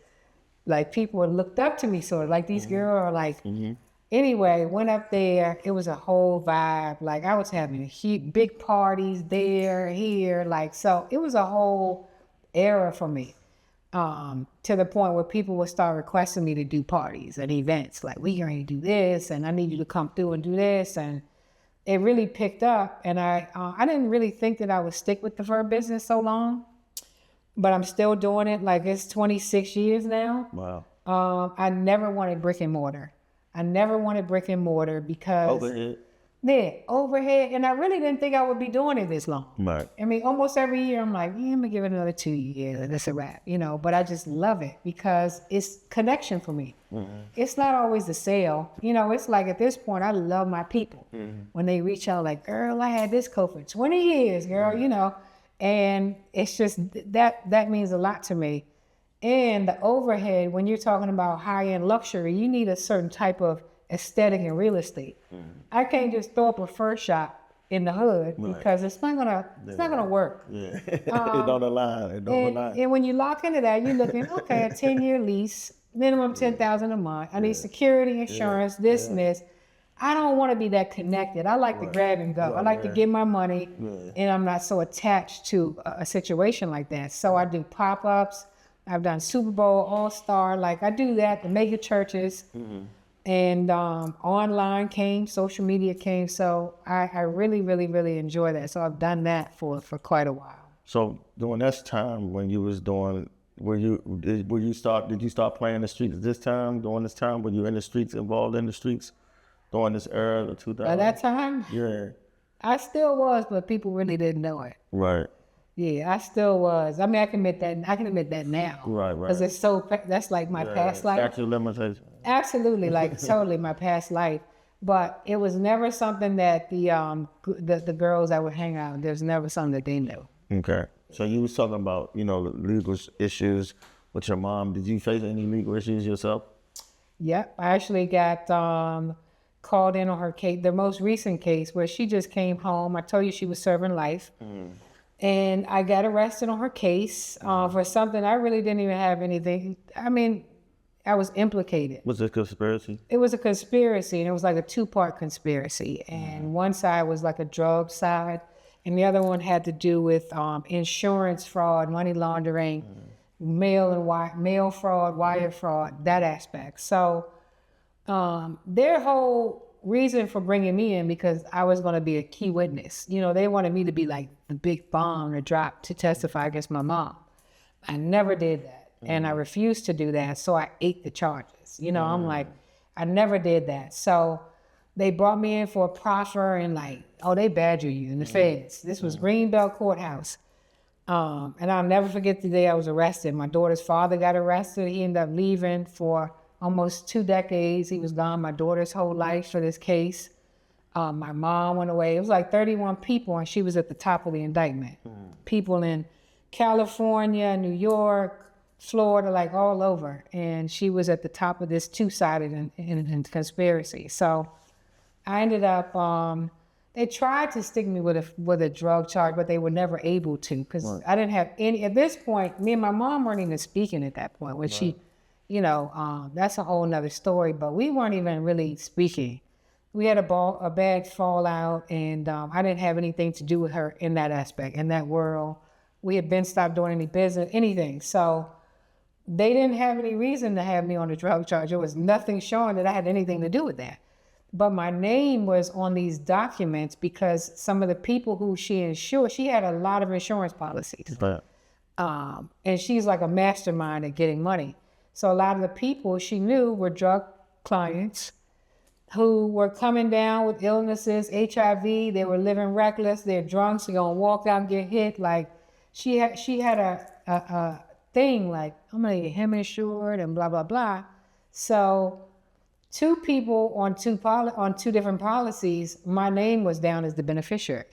C: like people looked up to me sort of like these girls are like, anyway, went up there. It was a whole vibe. Like, I was having big parties there, here. Like, so it was a whole era for me. To the point where people would start requesting me to do parties and events. Like, we going to do this, and I need you to come through and do this. And it really picked up. And I didn't really think that I would stick with the fur business so long, but I'm still doing it. Like, it's 26 years now. Wow. I never wanted brick and mortar. Because overhead. And I really didn't think I would be doing it this long. Right. I mean, almost every year I'm like, I'm gonna give it another 2 years and it's a wrap, you know, but I just love it because it's connection for me. It's not always the sale. You know, it's like at this point, I love my people. When they reach out like, girl, I had this coat for 20 years, girl, you know, and it's just, that means a lot to me. And the overhead, when you're talking about high-end luxury, you need a certain type of aesthetic in real estate. I can't just throw up a fur shop in the hood because it's not gonna work. Yeah. It don't align. And when you lock into that, you're looking, okay, a 10-year lease, minimum $10,000 a month. I need security, insurance, this and this. I don't want to be that connected. I like to grab and go. I like to get my money, and I'm not so attached to a situation like that. So I do pop-ups. I've done Super Bowl, All-Star. Like, I do that, the mega churches. And online came, social media came. So I really, really, really enjoy that. So I've done that for quite a while.
A: So during this time when you was doing, did you start playing the streets this time, during this time? Were you in the streets, involved in the streets during this era of 2000?
C: At that time?
A: Yeah.
C: I still was, but people really didn't know it.
A: Right.
C: Yeah, I still was. I mean, I can admit that now. Right. Because that's like my past life.
A: Statute of limitations.
C: Absolutely, like totally my past life. But it was never something that the girls that would hang out, there's never something that they knew.
A: Okay. So you was talking about, you know, legal issues with your mom. Did you face any legal issues yourself?
C: Yep. I actually got called in on her case, the most recent case where she just came home. I told you she was serving life. And I got arrested on her case for something I really didn't even have anything. I mean, I was implicated.
A: Was it a conspiracy?
C: It was a conspiracy, and it was like a 2-part conspiracy. And one side was like a drug side, and the other one had to do with insurance fraud, money laundering, mail fraud, wire fraud, that aspect. So their whole reason for bringing me in because I was going to be a key witness. You know, they wanted me to be like the big bomb to drop to testify against my mom. I never did that. And I refused to do that. So I ate the charges. You know, I'm like, I never did that. So they brought me in for a proffer and like, oh, they badger you in the feds. This was Greenbelt Courthouse. And I'll never forget the day I was arrested. My daughter's father got arrested. He ended up leaving for almost 2 decades. He was gone my daughter's whole life for this case. My mom went away. It was like 31 people, and she was at the top of the indictment. People in California, New York, Florida, like all over. And she was at the top of this two-sided in conspiracy. So I ended up, they tried to stick me with a drug charge, but they were never able to, because I didn't have any, at this point, me and my mom weren't even speaking at that point. When she, you know, that's a whole nother story, but we weren't even really speaking. We had a bad fallout, and I didn't have anything to do with her in that aspect, in that world. We had been stopped doing any business, anything. So they didn't have any reason to have me on a drug charge. There was nothing showing that I had anything to do with that. But my name was on these documents because some of the people who she insured, she had a lot of insurance policies. And she's like a mastermind at getting money. So a lot of the people she knew were drug clients who were coming down with illnesses, HIV, they were living reckless, they're drunks, they're gonna walk out and get hit. Like she had a thing like, I'm gonna get him insured and blah, blah, blah. So two people on two different policies, my name was down as the beneficiary.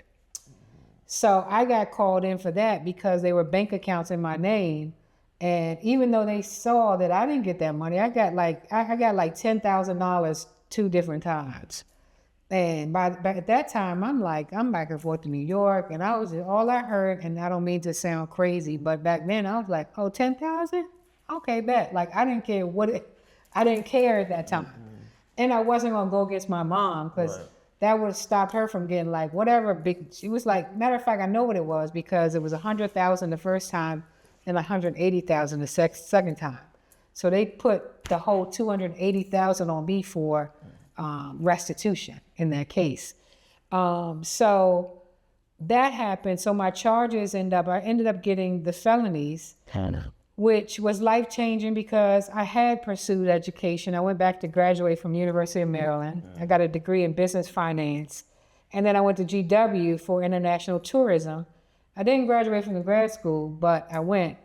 C: So I got called in for that because they were bank accounts in my name. And even though they saw that I didn't get that money, I got like $10,000 two different times. And back at that time, I'm back and forth to New York, and all I heard, and I don't mean to sound crazy, but back then I was like, oh, 10,000? Okay, bet. Like I didn't care I didn't care at that time. And I wasn't gonna go against my mom because that would have stopped her from getting like whatever big, she was like, matter of fact, I know what it was because it was 100,000 the first time and 180,000 the second time. So they put the whole 280,000 on me for restitution in that case. So that happened. So my charges I ended up getting the felonies, which was life-changing because I had pursued education. I went back to graduate from University of Maryland. I got a degree in business finance. And then I went to GW for international tourism. I didn't graduate from the grad school, but I went.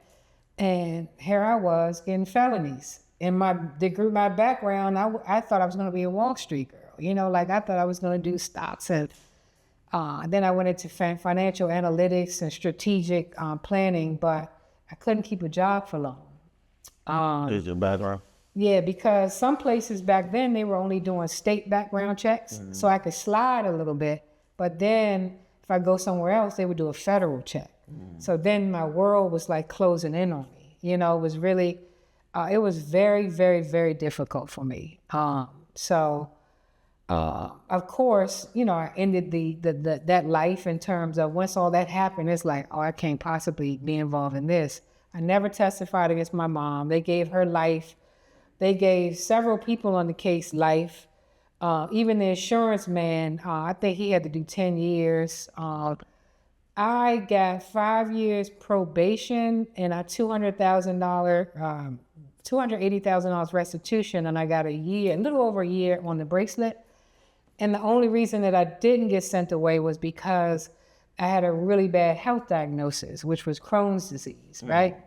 C: And here I was getting felonies. In my degree, my background, I thought I was going to be a Wall Street girl. You know, like I thought I was going to do stocks. And then I went into financial analytics and strategic planning, but I couldn't keep a job for long.
A: Is your background?
C: Yeah, because some places back then, they were only doing state background checks. So I could slide a little bit. But then if I go somewhere else, they would do a federal check. So then my world was like closing in on me. You know, it was really, it was very, very, very difficult for me. So of course, you know, I ended that life in terms of once all that happened, it's like, oh, I can't possibly be involved in this. I never testified against my mom. They gave her life. They gave several people on the case life. Even the insurance man, I think he had to do 10 years. I got 5 years probation and a $280,000 restitution, and I got a little over a year on the bracelet. And the only reason that I didn't get sent away was because I had a really bad health diagnosis, which was Crohn's disease, right?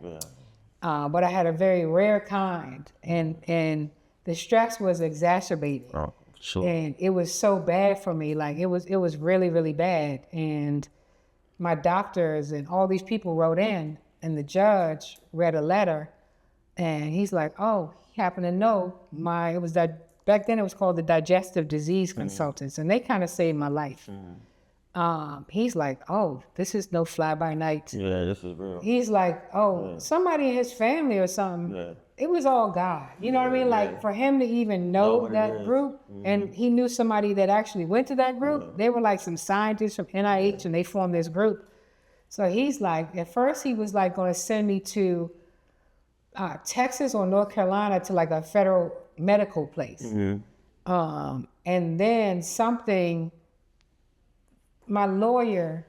C: But I had a very rare kind, and the stress was exacerbated.
A: Oh, sure.
C: And it was so bad for me, like it was really, really bad. And my doctors and all these people wrote in, and the judge read a letter, and he's like, oh, he happened to know it was that, back then it was called the Digestive Disease Consultants, and they kind of saved my life. He's like, oh, this is no fly-by-night.
A: Yeah, this is real.
C: He's like, oh, somebody in his family or something. Yeah. It was all God. You know what I mean? Like for him to even know that group, and he knew somebody that actually went to that group. They were like some scientists from NIH, and they formed this group. So he's like, at first he was like going to send me to Texas or North Carolina to like a federal medical place. And then my lawyer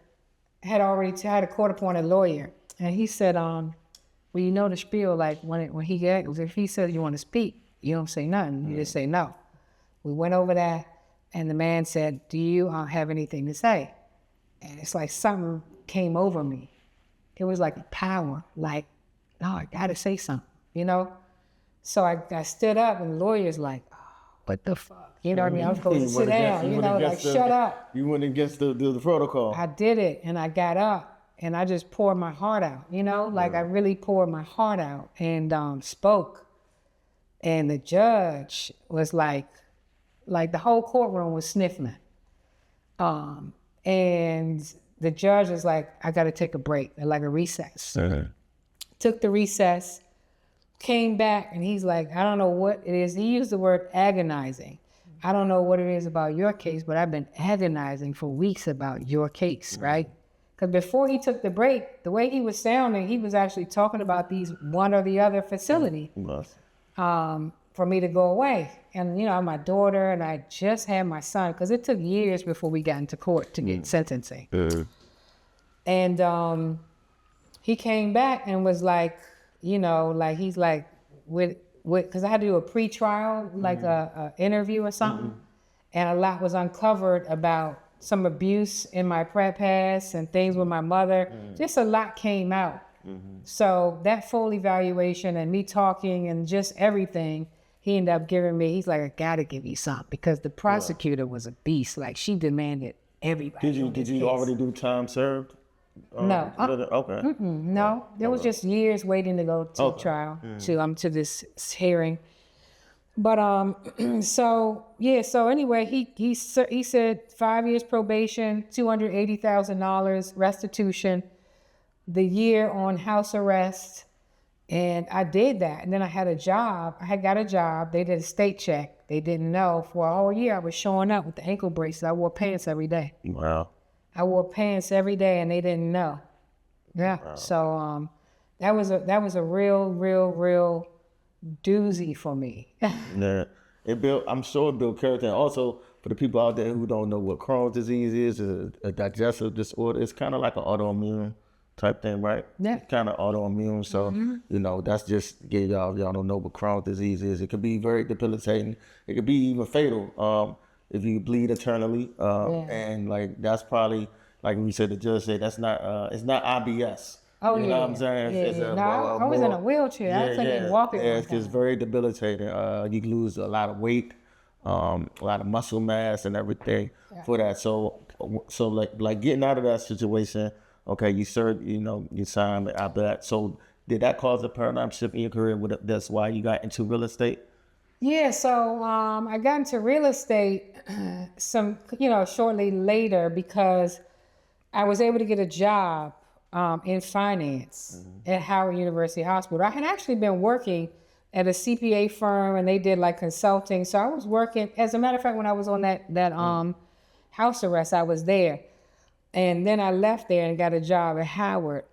C: had already had a court-appointed lawyer, and he said, well, you know the spiel, like when he if he said you want to speak, you don't say nothing, you just say no. We went over that, and the man said, do you have anything to say? And it's like something came over me. It was like a power, like, no, I gotta say something, you know? So I stood up, and the lawyer's like, oh, what the fuck? You know what I mean? I was going to sit down, you know, like shut up.
A: You went against the protocol.
C: I did it, and I got up, and I just poured my heart out, like I really poured my heart out and spoke. And the judge was like the whole courtroom was sniffling. And the judge was like, I got to take a break, like a recess. Took the recess, came back, and he's like, I don't know what it is. He used the word agonizing. I don't know what it is about your case, but I've been agonizing for weeks about your case, right? Because before he took the break, the way he was sounding, he was actually talking about these one or the other facility for me to go away. And, my daughter, and I just had my son, because it took years before we got into court to get sentencing. And he came back and was like, he's like, because I had to do a pre-trial, like a interview or something. And a lot was uncovered about some abuse in my prep past and things with my mother. Just a lot came out. So that full evaluation and me talking and just everything, he ended up giving me, he's like, I gotta give you something, because the prosecutor was a beast. Like, she demanded everybody.
A: Did you already do time served?
C: No.
A: Okay.
C: No, there was just years waiting to go to trial, to this hearing. But so anyway, he said 5 years probation, $280,000 restitution, the year on house arrest, and I did that. And then I had a job. I had got a job. They did a state check. They didn't know. For a whole year, I was showing up with the ankle braces. I wore pants every day.
A: Wow.
C: I wore pants every day, and they didn't know. Yeah. Wow. So that was a real doozy for me.
A: Yeah. I'm sure it built character. And also, for the people out there who don't know what Crohn's disease is, a digestive disorder, it's kind of like an autoimmune type thing, right?
C: Yeah.
A: It's kind of autoimmune. So, that's just, y'all don't know what Crohn's disease is. It could be very debilitating. It could be even fatal if you bleed internally. And like, that's probably, like we said, the judge said, that's not, it's not IBS.
C: Oh,
A: you know what I'm saying?
C: I was in a wheelchair. I couldn't even walk it.
A: Yeah, it's very debilitating. You lose a lot of weight, a lot of muscle mass and everything for that. So like getting out of that situation, okay, you served, you signed after that. So did that cause a paradigm shift in your career? That's why you got into real estate?
C: Yeah, so I got into real estate shortly later, because I was able to get a job in finance at Howard University Hospital. I had actually been working at a CPA firm, and they did like consulting. So I was working, as a matter of fact, when I was on that house arrest, I was there. And then I left there and got a job at Howard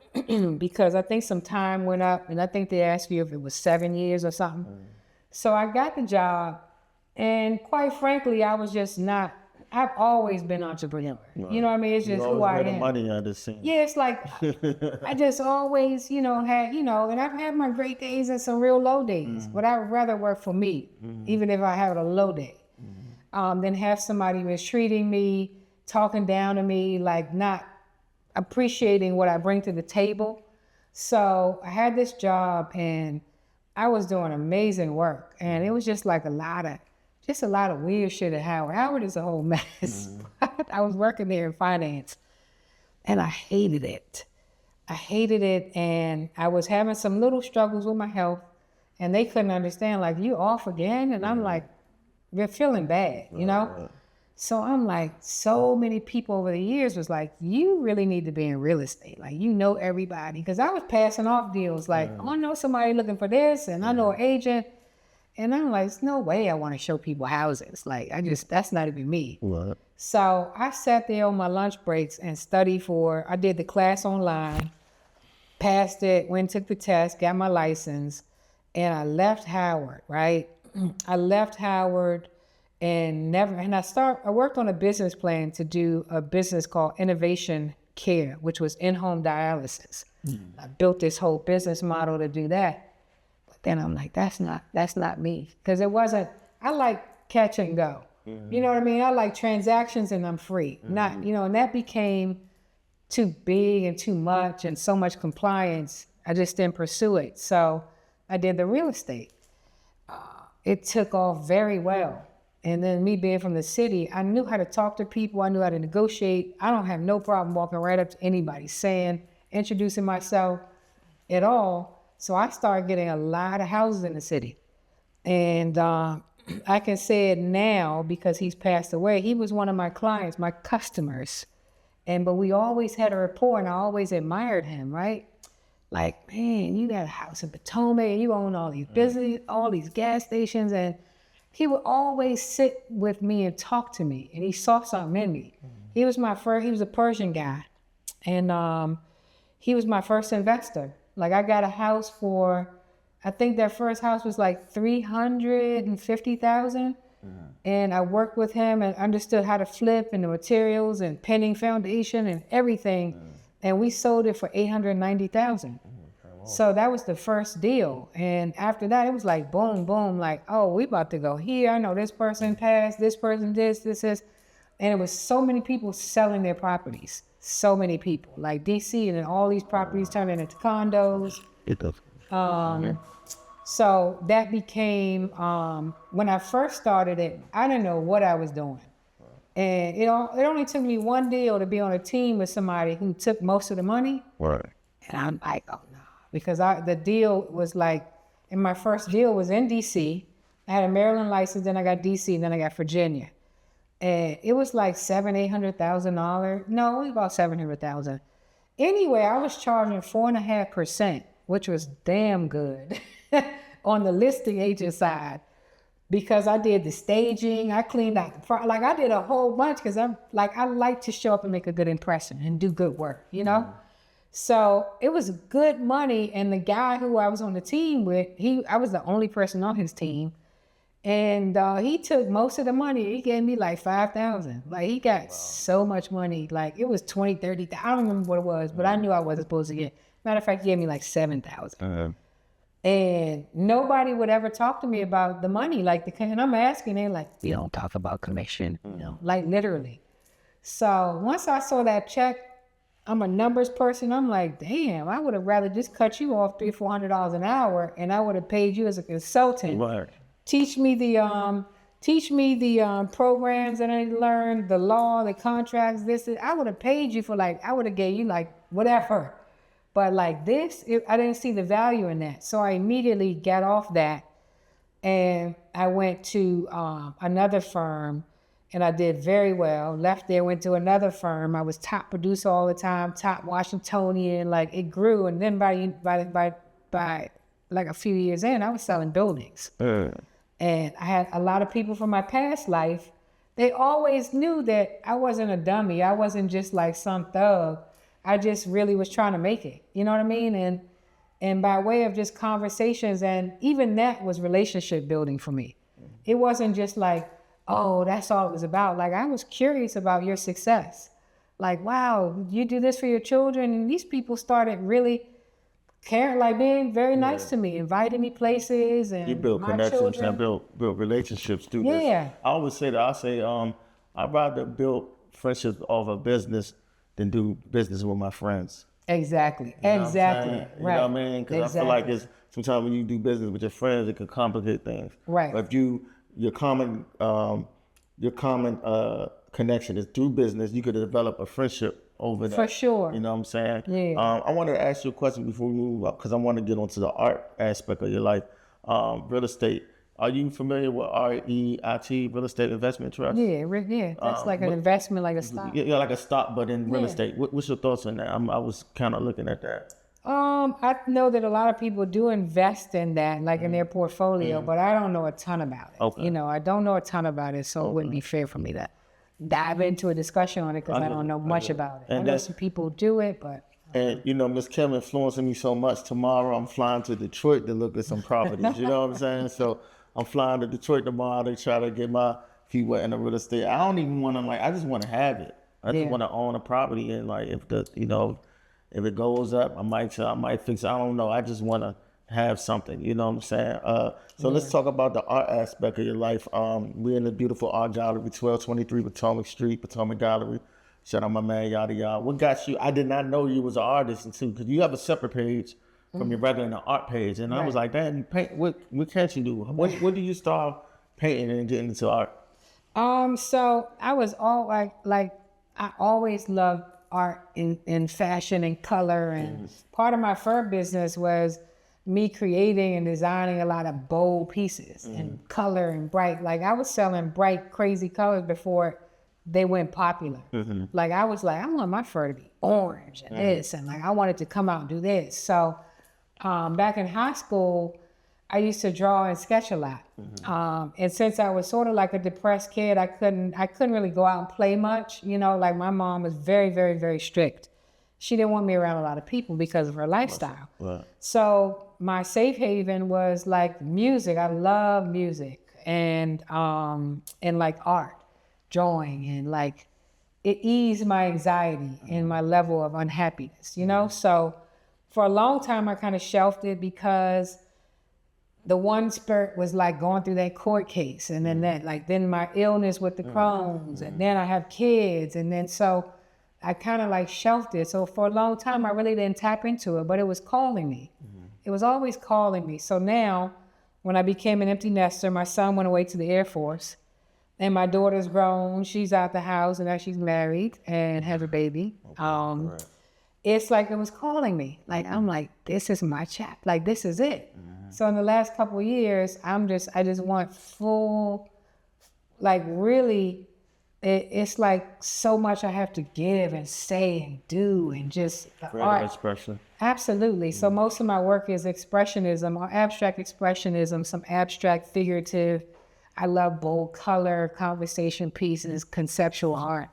C: because I think some time went up, and I think they asked you if it was 7 years or something. So I got the job, and quite frankly, I was just not, I've always been entrepreneur. Right. You know what I mean? It's just who I am.
A: Money on this scene.
C: Yeah, it's like, I just always, had, and I've had my great days and some real low days, but I would rather work for me, even if I have a low day, than have somebody mistreating me, talking down to me, like not appreciating what I bring to the table. So I had this job, and I was doing amazing work, and it was just like a lot of weird shit at Howard. Howard is a whole mess. I was working there in finance, and I hated it. And I was having some little struggles with my health, and they couldn't understand, like, you off again? And I'm like, you're feeling bad, So I'm like, so many people over the years was like, you really need to be in real estate. Like, everybody. Because I was passing off deals like, I know somebody looking for this, and I know an agent. And I'm like, there's no way I want to show people houses. Like, that's not even me. Right. So I sat there on my lunch breaks and studied I did the class online, passed it, went and took the test, got my license, and I left Howard, right? I left Howard and I worked on a business plan to do a business called Innovation Care, which was in-home dialysis. I built this whole business model to do that. But then I'm like, that's not me. Because I like catch and go. You know what I mean? I like transactions and I'm free. Not, and that became too big and too much and so much compliance. I just didn't pursue it. So I did the real estate. It took off very well. And then me being from the city, I knew how to talk to people. I knew how to negotiate. I don't have no problem walking right up to anybody, saying introducing myself at all. So I started getting a lot of houses in the city. And I can say it now because he's passed away. He was one of my clients, my customers. But we always had a rapport, and I always admired him, right? Like, man, you got a house in Potomac, and you own all these business, all these gas stations. And he would always sit with me and talk to me, and he saw something in me. He was a Persian guy, and he was my first investor. Like, I got a house for, I think that first house was like $350,000. And I worked with him and understood how to flip and the materials and pinning foundation and everything. And we sold it for $890,000. So that was the first deal. And after that, it was like boom, boom, like, oh, we about to go here. I know this person passed, this person this. And it was so many people selling their properties. So many people, like DC, and then all these properties turning into condos. So that became, when I first started it, I didn't know what I was doing. And it only took me one deal to be on a team with somebody who took most of the money.
A: Right.
C: And I'm like, oh no, because the deal was like, and my first deal was in DC. I had a Maryland license, then I got DC, and then I got Virginia. And it was like $700,000-$800,000. No, it was about $700,000. Anyway, I was charging 4.5%, which was damn good on the listing agent side, because I did the staging, I cleaned out like I did a whole bunch, because I like to show up and make a good impression and do good work, you know? So it was good money. And the guy who I was on the team with, I was the only person on his team. And he took most of the money. He gave me like $5,000. Like, he got so much money. Like, it was 20, 30. I don't remember what it was, but I knew I wasn't supposed to get. Matter of fact, he gave me like $7,000. And nobody would ever talk to me about the money. And I'm asking, they're like, we don't talk about commission, you know, like literally. So once I saw that check, I'm a numbers person. I'm like, damn, I would have rather just cut you off $300-$400 an hour, and I would have paid you as a consultant.
A: Right.
C: Teach me the programs that I learned, the law, the contracts, this. I would have paid you for I would have gave you like whatever. But like this, I didn't see the value in that. So I immediately got off that, and I went to another firm, and I did very well. Left there, went to another firm. I was top producer all the time, top Washingtonian. Like, it grew, and then by like a few years in, I was selling buildings. And I had a lot of people from my past life. They always knew that I wasn't a dummy. I wasn't just like some thug. I just really was trying to make it. You know what I mean? And by way of just conversations, and even that was relationship building for me. It wasn't just like, oh, that's all it was about. Like, I was curious about your success. Like, wow, you do this for your children. And these people started really caring, like being very nice to me, inviting me places, and
A: you build connections and build relationships through this. I always say that. I'd rather build friendships off of business than do business with my friends.
C: Exactly.
A: You know
C: Exactly.
A: You know what I mean? Because I feel like sometimes when you do business with your friends, it can complicate things.
C: Right.
A: But if your common connection is through business, you could develop a friendship over that.
C: For sure.
A: You know what I'm saying?
C: Yeah.
A: I wanted to ask you a question before we move up, because I want to get onto the art aspect of your life. Real estate. Are you familiar with REIT, real estate investment trust?
C: Yeah. That's like an investment, like a stock.
A: Yeah, like a stock, but in real estate. What's your thoughts on that? I was kind of looking at that.
C: I know that a lot of people do invest in that, like in their portfolio, but I don't know a ton about it.
A: Okay.
C: You know, I don't know a ton about it, so it wouldn't be fair for me to dive into a discussion on it, because I don't know much about it.
A: And
C: I know some people do it, but.
A: And, you know, Miss Kim influencing me so much. Tomorrow I'm flying to Detroit to look at some properties. You know what I'm saying? So I'm flying to Detroit tomorrow to try to get my feet wet in the real estate. I don't even want to, I just want to have it. I just want to own a property, and if it goes up, I might fix it. I don't know. I just want to have something. You know what I'm saying? So let's talk about the art aspect of your life. We're in the beautiful art gallery, 1223 Potomac Street, Potomac Gallery. Shout out my man, yada yada. What got you? I did not know you was an artist too, because you have a separate page from your regular art page, and I was like, "Damn, paint. What can't you do? When do you start painting and getting into art?"
C: So I was all like I always loved art in fashion and color. And part of my fur business was me creating and designing a lot of bold pieces and color and bright. Like I was selling bright, crazy colors before they went popular. Like I was like, I want my fur to be orange and this, and like I wanted to come out and do this. So back in high school, I used to draw and sketch a lot. And since I was sort of like a depressed kid, I couldn't really go out and play much. You know, like my mom was very, very, very strict. She didn't want me around a lot of people because of her lifestyle. Right. So my safe haven was like music. I love music and like art, drawing, and like it eased my anxiety and my level of unhappiness, you know? So for a long time, I kind of shelved it because the one spurt was like going through that court case, and then my illness with the Crohn's, and then I have kids, and then so I kind of like shelved it. So for a long time, I really didn't tap into it, but it was calling me. It was always calling me. So now, when I became an empty nester, my son went away to the Air Force, and my daughter's grown. She's out the house, and now she's married and has a baby. Right. It's like it was calling me. Like I'm like, this is my chap. Like this is it. So in the last couple of years, I just want full, like really. It's like so much I have to give and say and do, and just the art. Expression. Absolutely. So most of my work is expressionism or abstract expressionism, some abstract figurative. I love bold color, conversation pieces, conceptual art.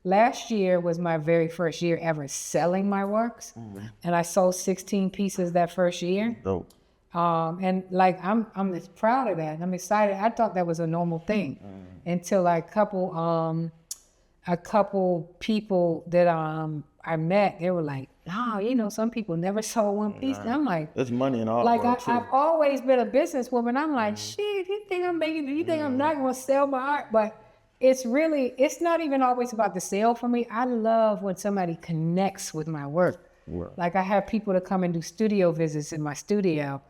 C: Last year was my very first year ever selling my works, and I sold 16 pieces that first year. Dope. And like I'm just proud of that. I'm excited. I thought that was a normal thing until like a couple people that I met. They were like, "No, you know, some people never sold one piece." And I'm like,
A: "There's money in all."
C: Like I've always been a businesswoman. I'm like, "Shit, you think I'm making? You think I'm not gonna sell my art?" But it's not even always about the sale for me. I love when somebody connects with my work. Right. Like I have people to come and do studio visits in my studio.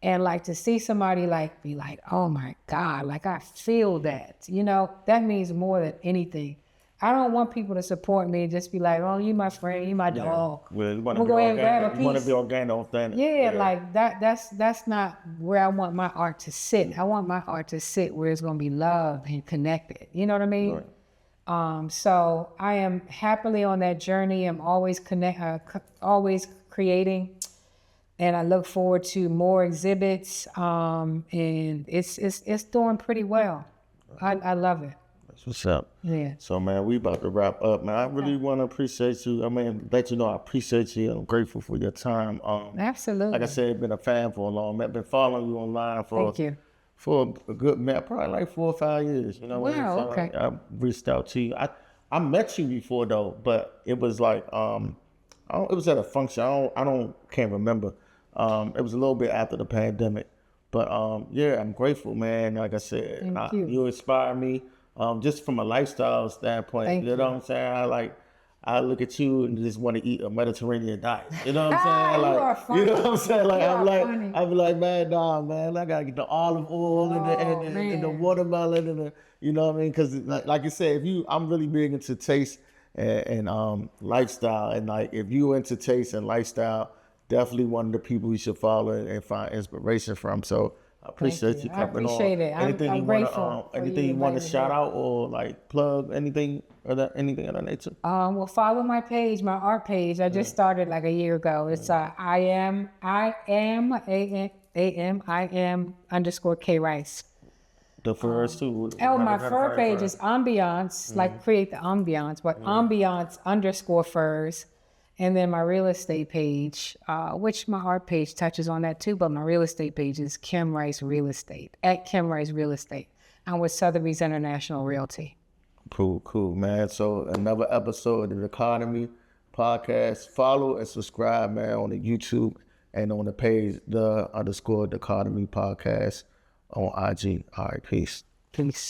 C: And like to see somebody like be like, oh my God, like I feel that, you know, that means more than anything. I don't want people to support me and just be like, oh, you my friend, you my dog.
A: Well, you want to be organic. You want to be organic, authentic.
C: Yeah, like that's not where I want my art to sit. I want my art to sit where it's gonna be loved and connected. You know what I mean? Right. So I am happily on that journey. I'm always always creating. And I look forward to more exhibits, and it's doing pretty well. I love it.
A: That's what's up.
C: Yeah.
A: So, man, we about to wrap up, man. I really want to appreciate you. I mean, let you know I appreciate you. I'm grateful for your time.
C: Absolutely.
A: Like I said, I've been a fan for a long time. I've been following you online for a good minute, probably like 4 or 5 years. You know,
C: wow, okay.
A: I reached out to you. I met you before though, but it was like it was at a function. Can't remember. It was a little bit after the pandemic, but yeah, I'm grateful, man. Like I said, you inspire me, just from a lifestyle standpoint. You know what I'm saying? I look at you and just want to eat a Mediterranean diet. You know what I'm saying?
C: You are funny.
A: You know what I'm saying? I'm like, man, nah, man, I gotta get the olive oil and the watermelon and the, you know what I mean? Because like you said, I'm really big into taste and lifestyle, and like if you into taste and lifestyle, definitely one of the people you should follow and find inspiration from. So I appreciate you coming on.
C: I appreciate it. I'm grateful.
A: Anything you want to shout out or like plug, anything of that nature?
C: Well, follow my page, my art page. I just started like a year ago. It's I am _ K Rice.
A: The furs too.
C: My fur page is ambiance, like create the ambiance, but ambiance _ furs. And then my real estate page, which my art page touches on that too, but my real estate page is Kim Rice Real Estate, at Kim Rice Real Estate. I'm with Sotheby's International Realty.
A: Cool, man. So another episode of the Dichotomy Podcast. Follow and subscribe, man, on the YouTube and on the page, _Dichotomy Podcast on IG. All right, peace.
C: Peace.